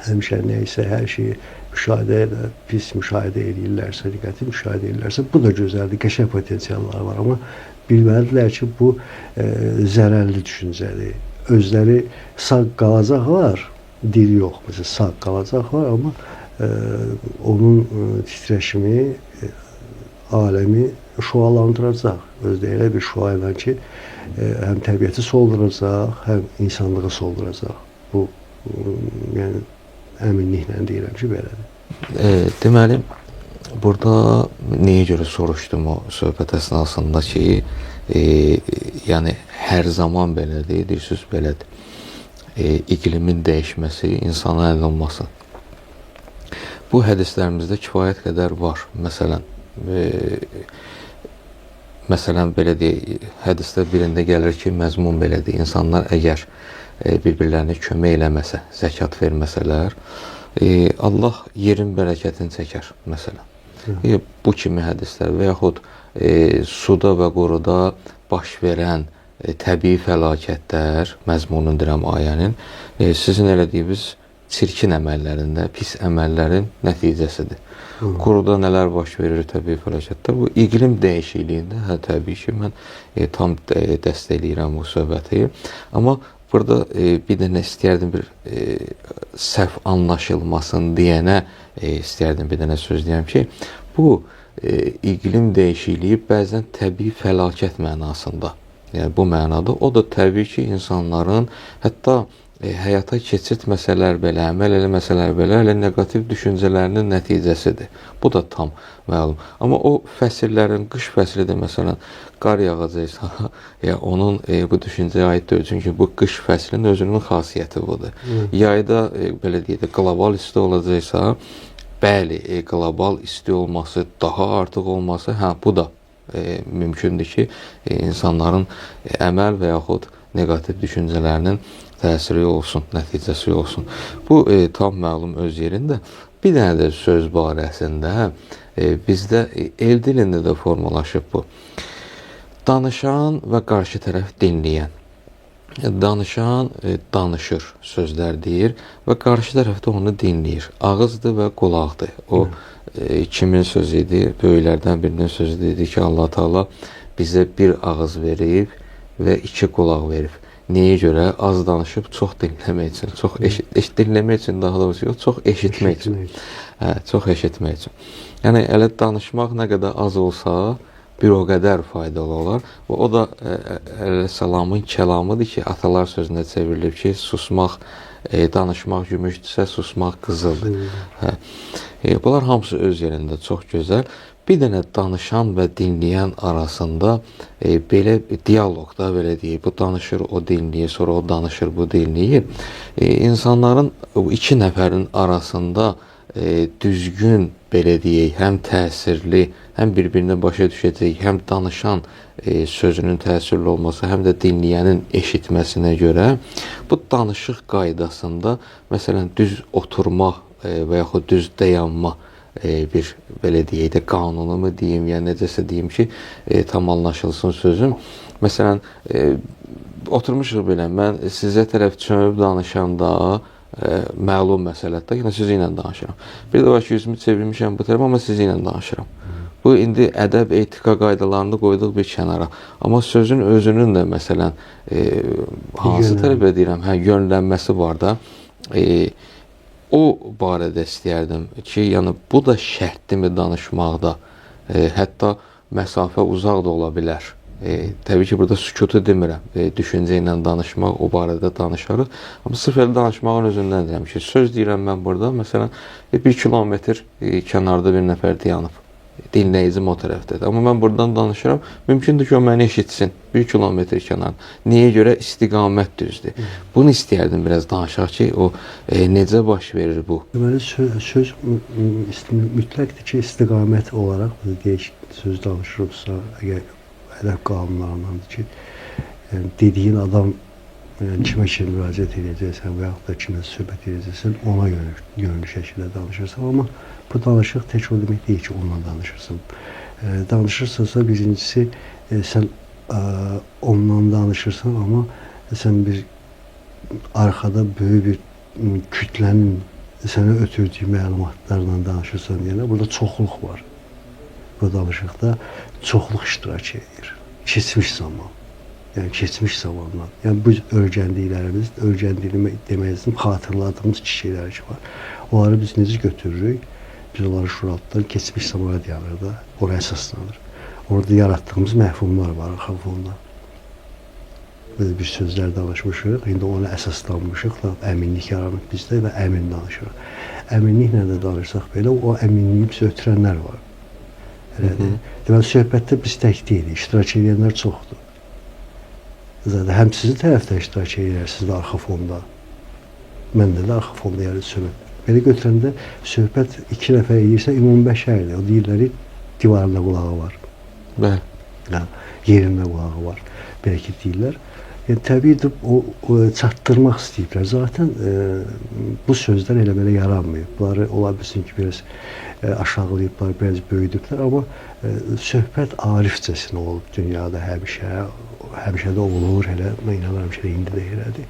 həmişə nəysə, hər şeyi müşahidə ilə, pis müşahidə edirlərsə, diqqəti müşahidə edirlərsə, bu da gözəldir, qəşəng potensiallar var. Amma bilməlidirlər ki, bu zərərli düşüncədir. Özləri sağ qalacaqlar, dil yox, məsələn, sağ qalacaqlar, amma onun titreşimi aləmi şualandıracaq. Özdə elə bir şua ilə ki, həm təbiəti solduracaq, həm insanlığı solduracaq. Bu, yəni, əminliklə deyirəm ki, belədir. Deməli, burada nəyə görə soruşdum o söhbət əsnasında ki, yəni hər zaman belədir, deyirsiniz belədir. İqlimin dəyişməsi, insana əl olması. Bu hədislərimizdə kifayət qədər var. Məsələn, belə deyək, hədisdə birində gəlir ki, məzmun belədir. İnsanlar əgər bir-birlərinə kömək eləməsə, zəkat verməsələr, Allah yerin bərəkətini çəkər, məsələn. Bu kimi hədislər və yaxud suda və quruda baş verən təbii fəlakətlər, məzmunundirəm ayənin, sizin elədiyiniz çirkin əməllərində, pis əməllərin nəticəsidir. Quruda nələr baş verir təbii fəlakətlər? Bu iqlim dəyişikliyində, təbii ki, mən tam dəstəkləyirəm bu söhbəti. Amma burada bir də nə istəyərdim, bir səhv anlaşılmasın deyənə istəyərdim bir dənə söz deyəm ki, bu iqlim dəyişikliyi bəzən təbii fəlakət mənasında. Yəni, bu mənada o da təbii ki, insanların hətta həyata keçirtməsələr belə, əməl eləməsələr belə, elə neqativ düşüncələrinin nəticəsidir. Bu da tam məlum. Amma o fəsillərin, qış fəslidir, məsələn, qar yağacaqsa, onun bu düşüncəyə aid deyil. Çünki bu qış fəslinin özünün xasiyyəti budur. Yayda, belə deyək də, qlobal isti olacaqsa, bəli, qlobal isti olması, daha artıq olması, bu da mümkündür ki, insanların əməl və yaxud neqativ düşüncələrinin təsiri olsun, nəticəsi olsun. Bu tam məlum öz yerində. Bir dənə də söz barəsində bizdə el dilində də formalaşıb bu. Danışan və qarşı tərəf dinləyən. Danışan danışır, sözlər deyir və qarşı tərəf də onu dinləyir. Ağızdır və qulaqdır. O kimin sözü idi? Böyüklərdən birinin sözü dedi ki, Allah Taala bizə bir ağız verib və iki qulaq verib. Nəyə görə? Az danışıb çox dinləmək üçün, çox dinləmək üçün daha doğrusu yox, çox eşitmək üçün. Çox eşitmək üçün. Yəni elə danışmaq nə qədər az olsa, bir o qədər faydalı olar. Və o da Əleyhisselamın kəlamıdır ki, atalar sözünə çevrilib ki, susmaq, danışmaq gümüşdürsə, susmaq qızıldır. Hə. Bunlar hamısı öz yerində çox gözəl. Bir dənə danışan və dinləyən arasında belə dialoqda, belə deyək, bu danışır, o dinləyir, sonra o danışır, bu dinləyir. İnsanların iki nəfərin arasında düzgün, belə deyək, həm təsirli, həm bir-birinə başa düşəcək, həm danışan sözünün təsirli olması, həm də dinləyənin eşitməsinə görə bu danışıq qaydasında, məsələn, düz oturmaq və yaxud düz dayanma bir, belə deyək də, qanunu mu deyim, ya necəsə deyim ki, tam anlaşılsın sözüm. Məsələn, oturmuşuq belə, mən sizə tərəf çönüb danışanda, məlum məsələdə, yəni sizi ilə danışıram. Bir də var ki, yüzümü çevirmişəm bu tərəf, amma sizi ilə danışıram. Bu, indi ədəb, etika qaydalarını qoyduq bir kənara. Amma sözün özünün də, məsələn, hansı tərəfə deyirəm, yönlənməsi var da, o barədə istəyərdim ki, yəni bu da şərtdimi danışmaqda, hətta məsafə uzaq da ola bilər. Təbii ki, burada sükutu demirəm, düşüncə ilə danışmaq, o barədə danışarıq. Amma sırf elə danışmağın özündən deyirəm ki, söz deyirəm mən burada, məsələn, 1 kilometr kənarda bir nəfər dayanıb, dinləyicim o tərəfdədir. Amma mən buradan danışıram, mümkündür ki, o məni eşitsin 1 kilometr kənar. Niyə görə? İstiqamət düzdür. Bunu istəyərdim biraz danışaq ki, o necə baş verir bu? Deməli, söz mütləqdir ki, istiqamət olaraq, deyək, söz danışırıbsa, əgər ədəb qanunlarındandır ki, dediyin adam kimə kimi müraciət edəcəksən və yaxud da kimə söhbət edəcəksən, ona yönlü şəkildə danışırsan. Amma bu danışıq tək o demək deyil ki, onunla danışırsan. Danışırsansa, birincisi, sən onunla danışırsan, amma sən bir arxada böyük bir kütlənin sənə ötürdüyü məlumatlarla danışırsan deyənə, burada çoxluq var. Bu danışıqda çoxluq iştirak edir. Keçmiş zaman. Yəni, keçmiş zamandan. Yəni, bu öyrəndiklərimiz, öyrəndiyini deməyizim, xatırladığımız şeylər ki var. Onları biz necə götürürük? Biz onları şuratdan keçmiş zamana deyilir da, oraya əsaslanır. Orada yaratdığımız məhfumlar var, arxa fonda. Biz bir sözlər danışmışıq, indi ona əsaslanmışıq, əminlik yaranıb bizdə və əmin danışırıq. Əminliklə də danışsaq belə, o əminliyi bizə ötürənlər var. Deməli, söhbətdə biz tək deyilik, iştirak edənlər çoxdur. Zaten həm sizin tərəfdə iştirak edirlər, siz də arxa fonda. Məndə də arxa fonda yəni söhbət. Belə götürəndə söhbət 2 nəfər edirsə, ümumi bəşərdir. O deyirləri, divarında qulağı var. Bəli. Yerində qulağı var. Belə ki, deyirlər. Yəni, təbiidir, o çatdırmaq istəyiblər. Zaten bu sözlər elə belə yaranmıyor. Bunları ola bilsin ki, biraz aşağılayıblar, biraz böyüdüblər. Amma söhbət arifcəsinə olub dünyada həmişə. Həmişə də olur, elə, mən inanıram ki, indi də elədir.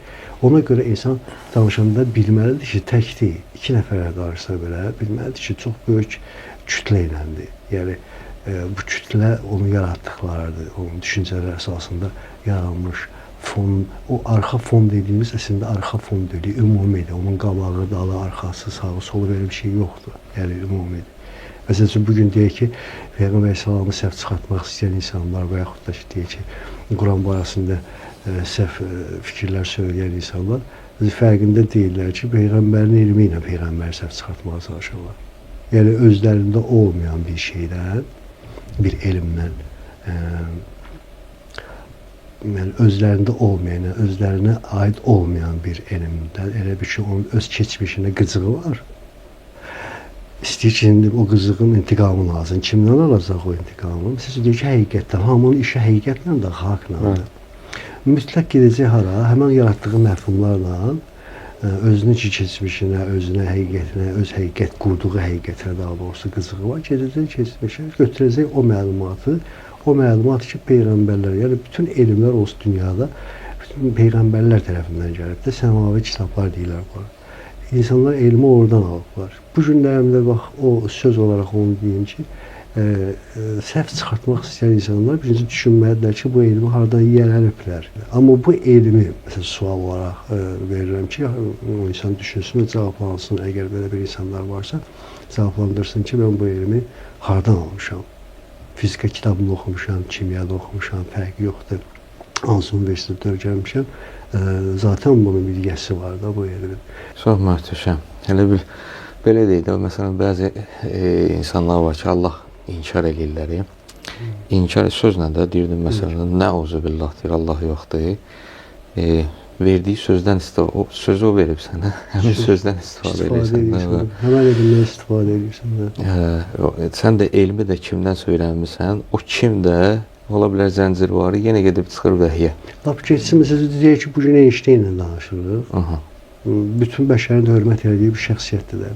Ona görə insan danışanda bilməlidir ki, tək deyil. 2 nəfərə danışsa belə, bilməlidir ki, çox böyük kütlə iləndir. Yəni, bu kütlə onu yaratdıqlarıdır. Onun düşüncələr əsasında yaranmış fon, o arxa fon dediyimiz əslində arxa fon deyil, ümumidir. Onun qabağı, dalı, arxası, sağı, solu belə bir şey yoxdur. Yəni, ümumidir. Məsələn üçün, bugün deyək ki, Peyğəmbər Əsəlamı səhv çıxartmaq istəyən insanlar və yaxud da ki, deyək ki, Quran barəsində səhv fikirlər söyləyən insanlar fərqində deyirlər ki, Peyğəmbərin elmi ilə Peyğəmbəri səhv çıxartmağa çalışırlar. Yəni, özlərində olmayan bir şeydən, bir elmdən, yəni özlərində olmayan, özlərinə aid olmayan bir elmdən, elə bir ki, onun öz keçmişində qıcığı var. İstəyir ki, indi o qızığın intiqamı lazım. Kimdən alacaq o intiqamı? Siz deyir ki, həqiqətdən, hamının işi həqiqətlə də, haqla. Mütləq gedəcək hara, həmən yaratdığı məfhumlarla, özünün ki, keçmişinə, özünə, həqiqətinə, öz həqiqət qurduğu həqiqətə daha doğrusu qızığı var. Gedəcək keçmişə, götürəcək o məlumat ki, Peyğəmbərlər, yəni bütün elmlər olsun dünyada, bütün Peyğəmbərlər tərəfindən gəlib də, səmavi kitablar deyilər var. İnsanlar elmi oradan alıblar. Bu günlərimdə bax, o söz olaraq onu deyim ki, səhv çıxartmaq istəyən insanlar birinci düşünməlidirlər ki, bu elmi haradan yiyələniblər. Amma bu elmi, məsələn, sual olaraq verirəm ki, o insan düşünsün və cavablansın, əgər belə bir insanlar varsa, cavablandırsın ki, mən bu elmi haradan almışam. fizika kitabını oxumuşam, kimyada oxumuşam, fərqi yoxdur. Hansı universitetdə öyrənmişəm. Zaten bunun bilgisi var da bu elmin. Çox möhtəşəm. Elə bil belə deyək də, məsələn bəzi insanlar var ki, Allah inkar eləyirlər. İnkar sözlə də deyirdim məsələn, nəuzu billah deyir, Allah yoxdur. Verdiyi sözdən o sözü o verib sənə, həmin sözdən istifadə edirsən. Həmən elmdən istifadə edirsən. Sən də elmi də kimdən söylənmirsən, o kim də ola bilər zəncirvarı yenə gedib çıxır vəhiyyə. Lap keçsin məsələn deyək ki, bugün Einsteinlə danışırıq. Bütün bəşərin hörmət etdiyi bir şəxsiyyətdir də.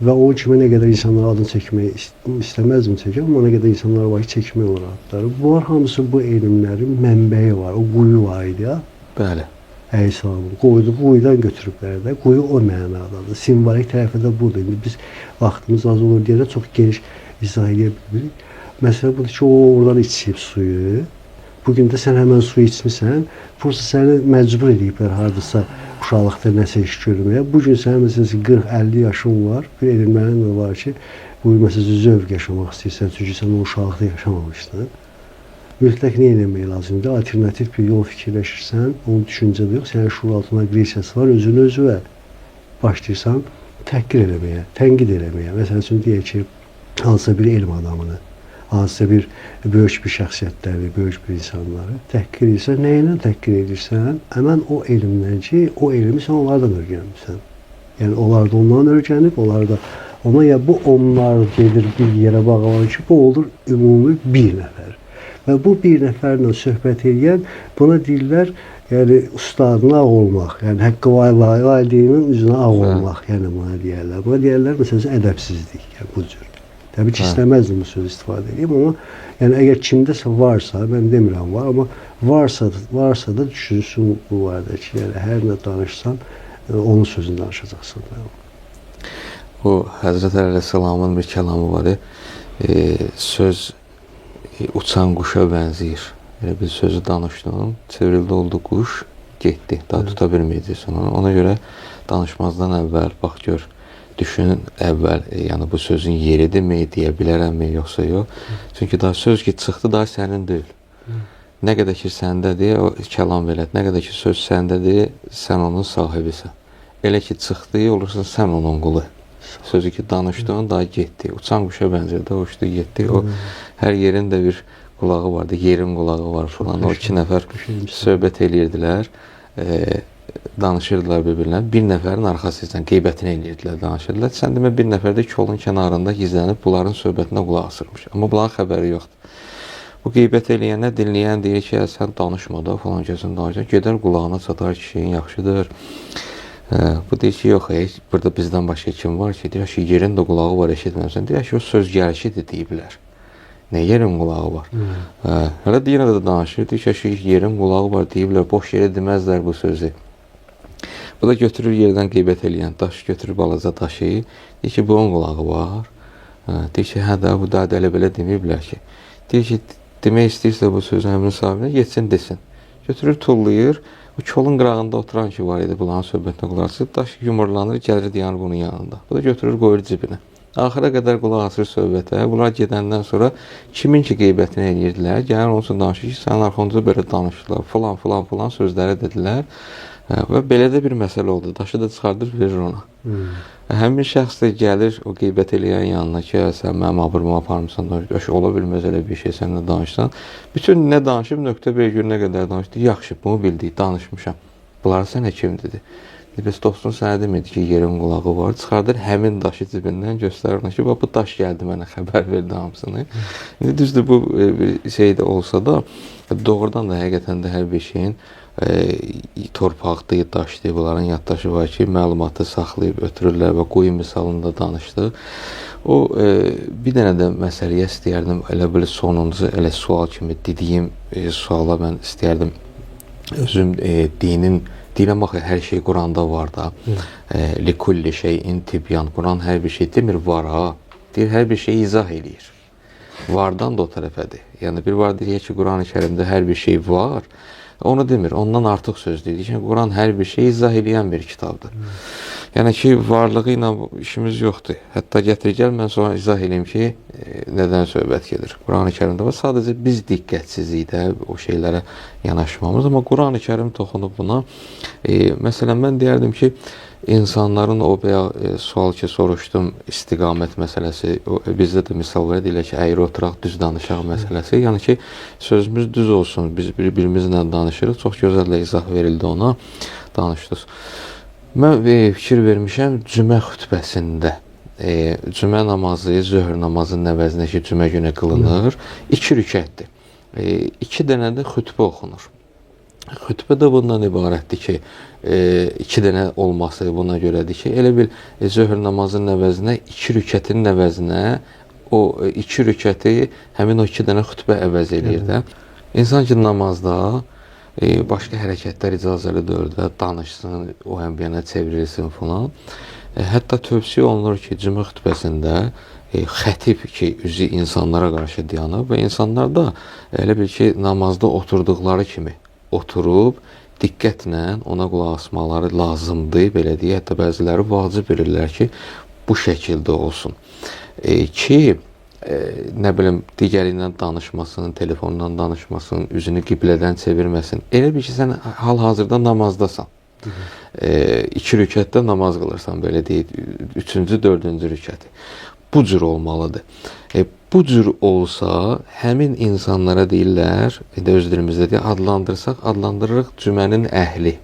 Və o kimə nə qədər insanlar adını çəkmək istəməzdim çəkəm, amma nə qədər insanlar var ki, çəkmək olar adları. Bunlar hamısı bu elmlərin mənbəyi var, o quyu var idi ya. Bəli. Əysalın quyudan götürüblər də. Quyu o mənadadır. Simvolik tərəfi də budur. İndi biz vaxtımız az olur deyə çox geniş izah edə bilirik. Məsələn, budur ki, o oradan içib suyu. Bugün də sən həmən suyu içmisən, bursa səni məcbur ediblər hardasa uşaqlıqda nəsə iş görməyə. Bugün sənin məsələn 40-50 yaşın var. Bir elmlərin də var ki, bu məsələn zövq yaşamaq istəyirsən, çünki sən o uşaqlıqda yaşamamışdın. Mütləq nə etmək lazımdır? Alternativ bir yol fikirləşirsən, onun düşüncədə yox, sənin şuur altında aqressiyası var, özünü özünə başlayırsan təhqir eləməyə, tənqid eləməyə. Məsələn üçün deyək ki, hansısa bir elm adamını, hansısa bir böyük bir şəxsiyyətləri, böyük bir insanları təhqir edirsən, nə ilə təhqir edirsən? Həmən o elmdən ki, o elmi sən onlardan öyrənmirsən. Yəni onlar da ondan öyrənib, onlar da ona ya bu onlar gedir bir yerə bağlanır ki, bu olur ümumi bir nəfər. Və bu bir nəfərlə söhbət edən buna deyirlər, yəni ustadına ağ olmaq, yəni haqqı valideynin üzünə ağ olmaq, yəni buna deyirlər. Buna deyirlər məsələn ədəbsizlik, yəni bu cür. Təbii ki, istəməzdim bu sözü istifadə edeyim, amma yəni əgər kimdəsə varsa, mən demirəm var, amma varsa da düşünsün bu barədə ki, yəni hər nə danışsan, onun sözünü danışacaqsan. Bu Həzrət Əleyhisselamın bir kəlamı var, söz uçan quşa bənzəyir. Elə bir sözü danışdım, çevrildi oldu quş, getdi. Daha tuta bilməyəcəksən onu. Ona görə danışmazdan əvvəl, bax gör, düşünün əvvəl, yəni bu sözün yeridirmi, deyə bilərəmmi, yoxsa yox. Çünki daha söz ki, çıxdı, daha sənin deyil. Nə qədər ki, səndədir, o kəlam velət, nə qədər ki, söz səndədir, sən onun sahibisən. Elə ki, çıxdı, olursan sən onun qulu. Sözü ki, danışdığın daha getdi. Uçan quşa bənzər də uçdu, getdi. O hər yerin də bir qulağı vardı, yerin qulağı var falan. O iki nəfər söhbət eləyirdilər, danışırdılar bir-birlə. Bir nəfərin arxasından qeybətini eləyirdilər, danışırdılar. Sən demə bir nəfər də kolun kənarında gizlənib bunların söhbətinə qulaq asırmış. Amma bunların xəbəri yoxdur. Bu qeybət eləyənə dinləyən deyir ki, sən danışma da falan kəsin danışır. Gedər qulağına çatar ki, şeyin yaxşıdır. Bu deyir ki, yox, burada bizdən başqa kim var ki, deyir ki, yerin də qulağı var, eşitməmsən. Deyir ki, o söz gəlişidir deyiblər. Nə yerin qulağı var? Hələ deyir də danışır, deyir ki, yerin qulağı var deyiblər, boş yerə deməzlər bu sözü. Bu da götürür yerdən qeybət eləyən daş, götürür balaca daşı, deyir ki, bunun qulağı var. Deyir ki, hə də, bu da elə-belə deməyiblər ki. Deyir ki, demək istəyirsə bu sözün əmrin sahibinə, getsin desin. Götürür, tullayır. Bu kolun qırağında oturan ki var idi, bunların söhbətinə qulaq asır, daş yumurlanır, gəlir dayanır bunun yanında. Bu da götürür, qoyur cibinə. Axıra qədər qulaq asır söhbətə. Bunlar gedəndən sonra kimin ki qeybətini eləyirdilər, gəlir onun üçün danışır ki, sənin arxonca belə danışdılar, filan sözləri dedilər. Və belə də bir məsələ oldu. Daşı da çıxardır, verir ona. Həmin şəxs də gəlir o qeybət eləyən yanına ki, sən mənim abırımı aparmısan, ola bilməz elə bir şey sənlə danışsan. Bütün nə danışıb, nöqtə bir gün nə qədər danışdı, yaxşı, bunu bildik, danışmışam. Bunlar sənə kim dedi? Bəs dostun sənə demedi ki, yerin qulağı var, çıxardır həmin daşı cibindən göstərir ona ki, bu daş gəldi mənə, xəbər verdi hamısını. İndi düzdür, bu şey də olsa da, doğrudan da həqiqətən də hər bir şeyin torpaqdır, daşdır, bunların yaddaşı var ki, məlumatı saxlayıb ötürürlər və quyu misalında danışdıq. O, bir dənə də məsələyə istəyərdim, elə belə sonuncu, elə sual kimi dediyim suala mən istəyərdim, özüm dinə baxı, hər şey Quranda var da, likulli şeyin tibyan, Quran hər bir şey demir, var ha, deyir, hər bir şey izah eləyir. Vardan da o tərəfədir. Yəni, bir var deyir ki, Quran-ı Kərimdə hər bir şey var, onu demir, ondan artıq söz deyir. Quran hər bir şey izah eləyən bir kitabdır. Yəni ki, varlığı ilə işimiz yoxdur. Hətta gətir gəl, mən sonra izah edeyim ki, nədən söhbət gedir. Quran-ı Kərimdə var. Sadəcə biz diqqətsizlikdə o şeylərə yanaşmamız. Amma Quran-ı Kərim toxunub buna. Məsələn, mən deyərdim ki, insanların o veya sual ki soruşdum, istiqamət məsələsi, bizdə də misal var, deyirlər ki, əyri oturaq, düz danışaq məsələsi. Yəni ki, sözümüz düz olsun, biz bir-birimizlə danışırıq. Çox gözəl izah verildi ona, danışdınız. Mən fikir vermişəm cümə xütbəsində. Cümə namazı, zöhr namazının əvəzinə ki, cümə günü qılınır. 2 rükətdir. 2 dənə də xütbə oxunur. Xütbə də bundan ibarətdir ki, 2 dənə olması buna görədir ki, elə bil zöhr namazının əvəzinə 2 rükətin əvəzinə o 2 rükəti həmin o 2 dənə xütbə əvəz eləyir də. İnsan ki, namazda başqa hərəkətlər icazəli deyil, danışsın, o yana çevrilsin falan. Hətta tövsiyə olunur ki, cümə xütbəsində xətib ki, üzü insanlara qarşı dayanıb və insanlar da elə bil ki, namazda oturduqları kimi oturub diqqətlə ona qulaq asmaları lazımdır, belə deyə. Hətta bəziləri vacib verirlər ki, bu şəkildə olsun. Ki, nə bilim, digərindən danışmasın, telefondan danışmasın, üzünü qiblədən çevirməsin. Elə bir ki, sən hal-hazırda namazdasan. 2 rükətdə namaz qılırsan, belə deyək, 3-cü, 4-cü rükəti. Bu cür olmalıdır. Bu cür olsa, həmin insanlara deyirlər, öz dilimizdə deyək, adlandırırıq cümənin əhli.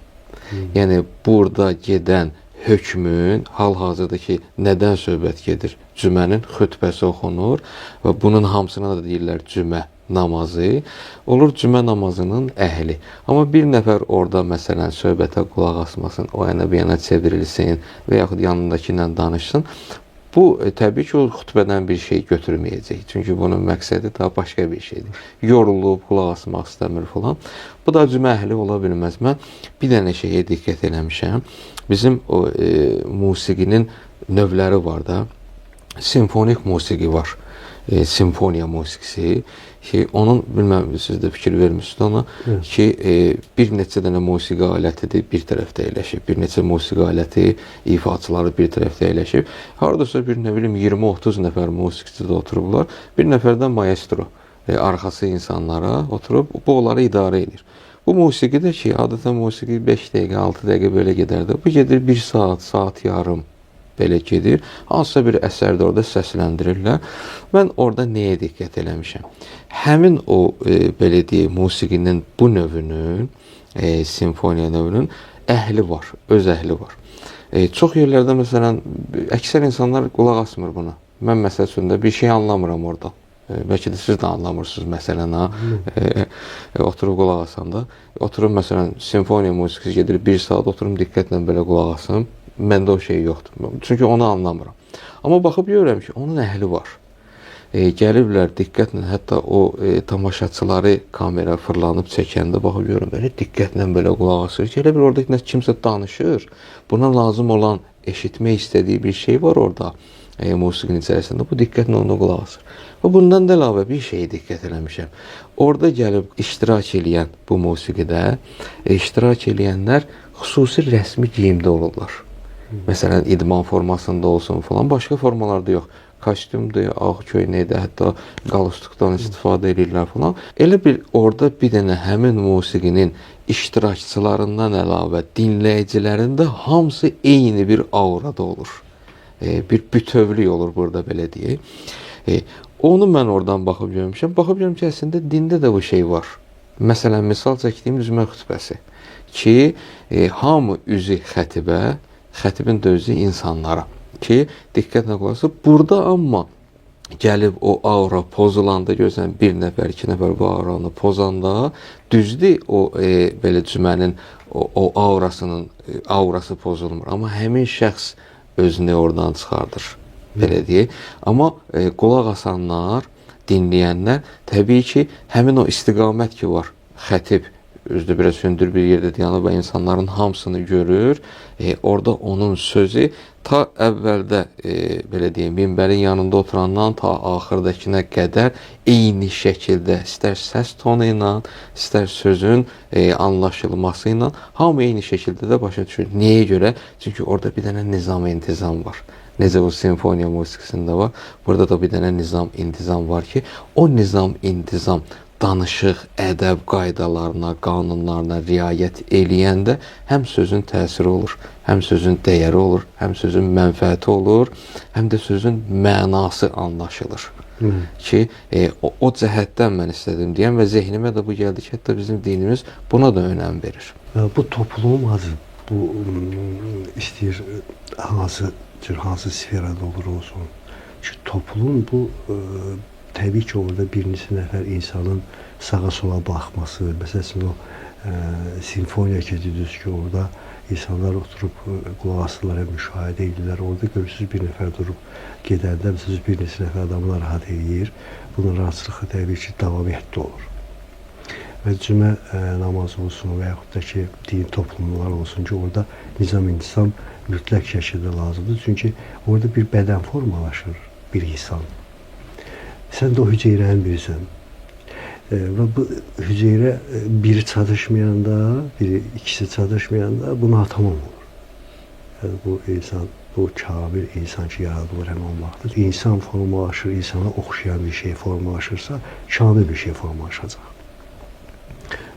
Yəni, burada gedən hökmün, hal-hazırdakı nədən söhbət gedir? Cümənin xütbəsi oxunur və bunun hamısına da deyirlər cümə namazı. Olur cümə namazının əhli. Amma bir nəfər orada, məsələn, söhbətə qulaq asmasın, o yana bir yana çevrilsin və yaxud yanındakı ilə danışsın. Bu, təbii ki, o xütbədən bir şey götürməyəcək. Çünki bunun məqsədi daha başqa bir şeydir. Yorulub, qulaq asmaq istəmir falan. Bu da cümə əhli ola bilməz. Mən bir dənə şeyə diqqət eləmişəm. Bizim o musiqinin növləri var da. Simfonik musiqi var. Simfoniya musiqisi ki, onun, bilməm, siz də fikir vermişsiniz ona, ki, bir neçə dənə musiqi alətidir, bir tərəfdə əyləşib, bir neçə musiqi aləti, ifaçıları bir tərəfdə əyləşib. Haradasa bir, nə bilim, 20-30 nəfər musiqiçi də oturublar, bir nəfərdən maestro, arxası insanlara oturub, bu onları idarə edir. Bu musiqi də ki, adətən musiqi 5 dəqiqə, 6 dəqiqə belə gedərdi. Bu gedir 1 saat, saat yarım belə gedir. Hansısa bir əsərdə orada səsləndirirlər. Mən orada nəyə diqqət eləmişəm? Həmin o, belə deyək, musiqinin bu növünün, simfoniya növünün əhli var, öz əhli var. Çox yerlərdə, məsələn, əksər insanlar qulaq asmır buna. Mən, məsəl üçün də bir şey anlamıram orada. Bəlkə də siz də anlamırsınız, məsələn, oturub qulaq asanda. Oturub, məsələn, simfoniya musiqisi gedir, 1 saat oturum diqqətlə belə qulaq asım. Məndə o şey yoxdur. Çünki onu anlamıram. Amma baxıb görürəm ki, onun əhli var. Gəliblər diqqətlə, hətta o tamaşaçıları kamera fırlanıb çəkəndə baxıb görürəm, belə diqqətlə belə qulaq asır ki, elə bir orada kimsə danışır. Buna lazım olan, eşitmək istədiyi bir şey var orada musiqinin içərisində. Bu diqqətlə ona qulaq asır. Və bundan da əlavə bir şeyə diqqət eləmişəm. Orada gəlib iştirak eləyən bu musiqidə, iştirak eləyənlər xüsusi rəsmi geyimdə olurlar. Məsələn, idman formasında olsun falan, başqa formalarda yox. Kostyumdur, ağ köynəkdə, hətta qalstukdan istifadə edirlər falan. Elə bir orada bir dənə həmin musiqinin iştirakçılarından əlavə dinləyicilərində hamısı eyni bir aurada olur. Bir bütövlük olur burada, belə deyək. Onu mən oradan baxıb görmüşəm. Baxıb görmüşəm ki, əslində dində də bu şey var. Məsələn, misal çəkdiyim cümə xütbəsi ki, hamı üzü xətibə, xətibin də özü insanlara ki, diqqətlə qulaq asıb. Burada amma gəlib o aura pozulanda, görürsən, 1 nəfər, 2 nəfər bu auranı pozanda, düzdür, o belə cümənin o aurası pozulmur. Amma həmin şəxs özünü oradan çıxardır, belə deyək. Amma qulaq asanlar, dinləyənlər, təbii ki, həmin o istiqamət ki var, xətib özdə biraz hündür bir yerdə dayanıb və insanların hamısını görür. Orada onun sözü ta əvvəldə belə deyim, minbərin yanında oturandan ta axırdakına qədər eyni şəkildə istər səs tonu ilə, istər sözün anlaşılması ilə hamı eyni şəkildə də başa düşür. Nəyə görə? Çünki orada bir dənə nizam-intizam var. Necə bu simfoniya musiqisində var. Burada da bir dənə nizam-intizam var ki, o nizam-intizam danışıq, ədəb qaydalarına, qanunlarına riayət eləyəndə həm sözün təsiri olur, həm sözün dəyəri olur, həm sözün mənfəəti olur, həm də sözün mənası anlaşılır. Ki, o cəhətdən mən istədim deyəm və zehnimə də bu gəldi ki, hətta bizim dinimiz buna da önəm verir. Bu toplum bu istəyir hansı sferada olur olsun. Çünki toplum bu təbii ki, orada bir neçə nəfər insanın sağa sola baxması, məsələn o simfoniya keçirdiniz ki, orada insanlar oturub qulaq asırlar, müşahidə edirlər. Orada görürsünüz bir nəfər durub gedəndə, məsələn bir neçə nəfər adamı narahat edir. Bunun rahatsızlığı təbii ki, davamiyyətli olur. Və cümə namazı olsun və yaxud da ki, din toplumlar olsun ki, orada nizam-intizam mütləq şəkildə lazımdır. Çünki orada bir bədən formalaşır, bir insan. Sən də o hüceyrəni bilirsən. Və bu hüceyrə biri çatışmayanda, ikisi çatışmayanda bu natamam olur. Yəni, bu insan, bu kamil insan ki, yaradılır həmin o vaxtdır. İnsan formalaşır, insana oxşayan bir şey formalaşırsa, kamil bir şey formalaşacaq.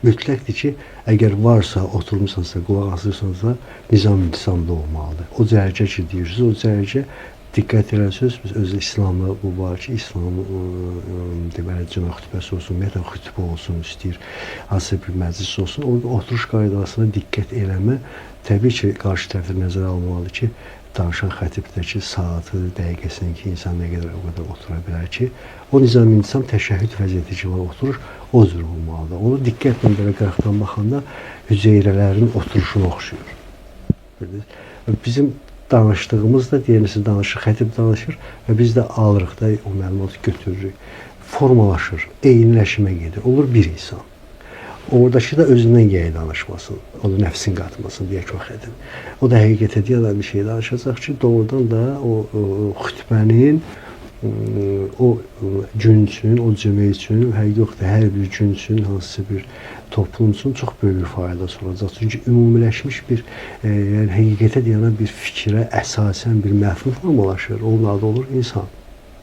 Mütləqdir ki, əgər varsa, oturmuşsansa, qulaq asırsansa, nizam-intizam da olmalıdır. O cərgə ki, deyirsiniz, o cərgə diqqət elərsiniz, biz özü İslamda bu var ki, İslamın deməli cümə xütbəsi olsun, ümumiyyətlə xütbə olsun, istəyir, hansısa bir məclis olsun, orada oturuş qaydasına diqqət eləmə, təbii ki, qarşı tərəfə nəzərə almalıdır ki, danışan xətibdəki saatı, dəqiqəsinin ki, insan nə qədər o qədər otura bilər ki, o nizam-intizam təşəhhüd vəziyyəti ki, var, oturuş o cür olmalıdır. Onu diqqətlə belə qıraqdan baxanda hüceyrələrin oturuşuna oxşuyur. Bizim danışdığımız da deyəməsi danışır, xətib danışır və biz də alırıq da o məlumatı götürürük. Formalaşır, eyniləşmə gedir. Olur bir insan. Oradakı da özündən gəyə danışmasın, onu nəfsin qatmasın deyək o xətib. O da həqiqətə deyən bir şey danışacaq ki, doğrudan da o xütbənin o gün üçün, o cümə üçün, yoxdur, hər bir gün üçün, hansısa bir toplum üçün çox böyük bir faydası olacaq. Çünki ümumiləşmiş bir, yəni həqiqətə deyənə bir fikrə əsasən bir məfhum formalaşır. Onun adı olur insan.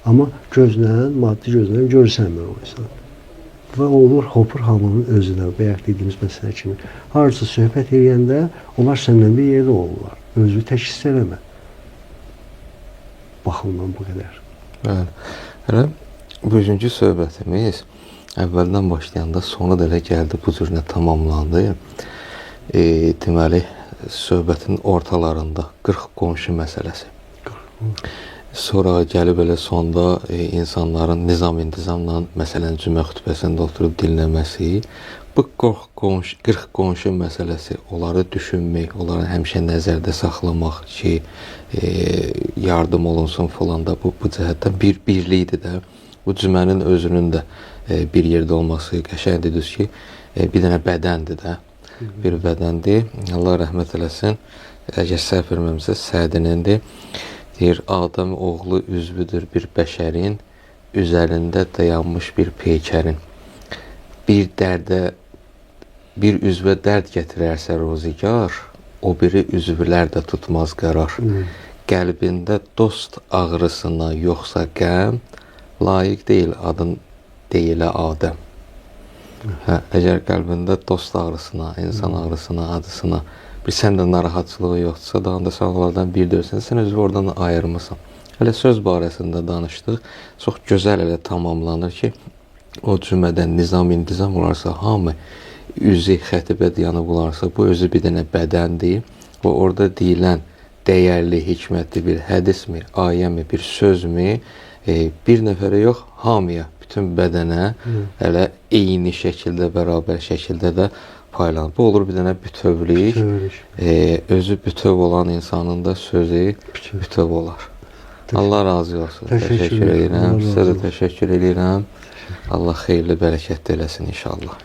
Amma gözlə, maddi gözlə görsənmir o insan. Və olur, hopur hamının özünə, bayaq dediyimiz məsələ kimi. Harca söhbət edəndə onlar səndən bir yerdə olurlar. Özü tək hiss eləmə. Baxımdan bu qədər. Elə bu üçüncü söhbətimiz əvvəldən başlayanda sonu da elə gəldi, bu cürlə tamamlandı. Deməli, söhbətin ortalarında 40 qonşu məsələsi. Sonra gəlib elə sonda insanların nizam-intizamla, məsələn, cümə xütbəsində oturub dinləməsi, bu 40 qonşu məsələsi, onları düşünmək, onları həmişə nəzərdə saxlamaq ki, yardım olunsun falan da bu cəhətdən birlikdir də. Bu cümənin özünün də bir yerdə olması qəşəngdir ki, bir dənə bədəndir də, bir bədəndir. Allah rəhmət eləsin, əgər səhv etmirəmsə, Sədinəndir. Deyir, Adəm oğlu üzvüdür bir bəşərin, üzərində dayanmış bir peykərin. Bir üzvə dərd gətirərsə rozigar, o biri üzvlər də tutmaz qərar. Qəlbində dost ağrısına yoxsa qəm, layiq deyil adın deyilə Adəm. Əgər qəlbində dost ağrısına, insan ağrısına, acısına bir səndə narahatçılığı yoxdursa, daha da sağlardan bir dörsən, sən özü oradan ayırmısan. Hələ söz barəsində danışdıq, çox gözəl elə tamamlanır ki, o cümədən nizam-intizam olarsa, hamı üzü xətibə dayanıb olarsa, bu özü bir dənə bədəndir və orada deyilən dəyərli, hikmətli bir hədismi, ayəmi, bir sözmü, bir nəfərə yox, hamıya, bütün bədənə elə eyni şəkildə, bərabər şəkildə də paylanır. Bu olur bir dənə bütövlük, özü bütöv olan insanın da sözü bütöv olar. Allah razı olsun. Təşəkkür edirəm. Sizə də təşəkkür edirəm. Allah xeyirli, bərəkətli eləsin inşallah.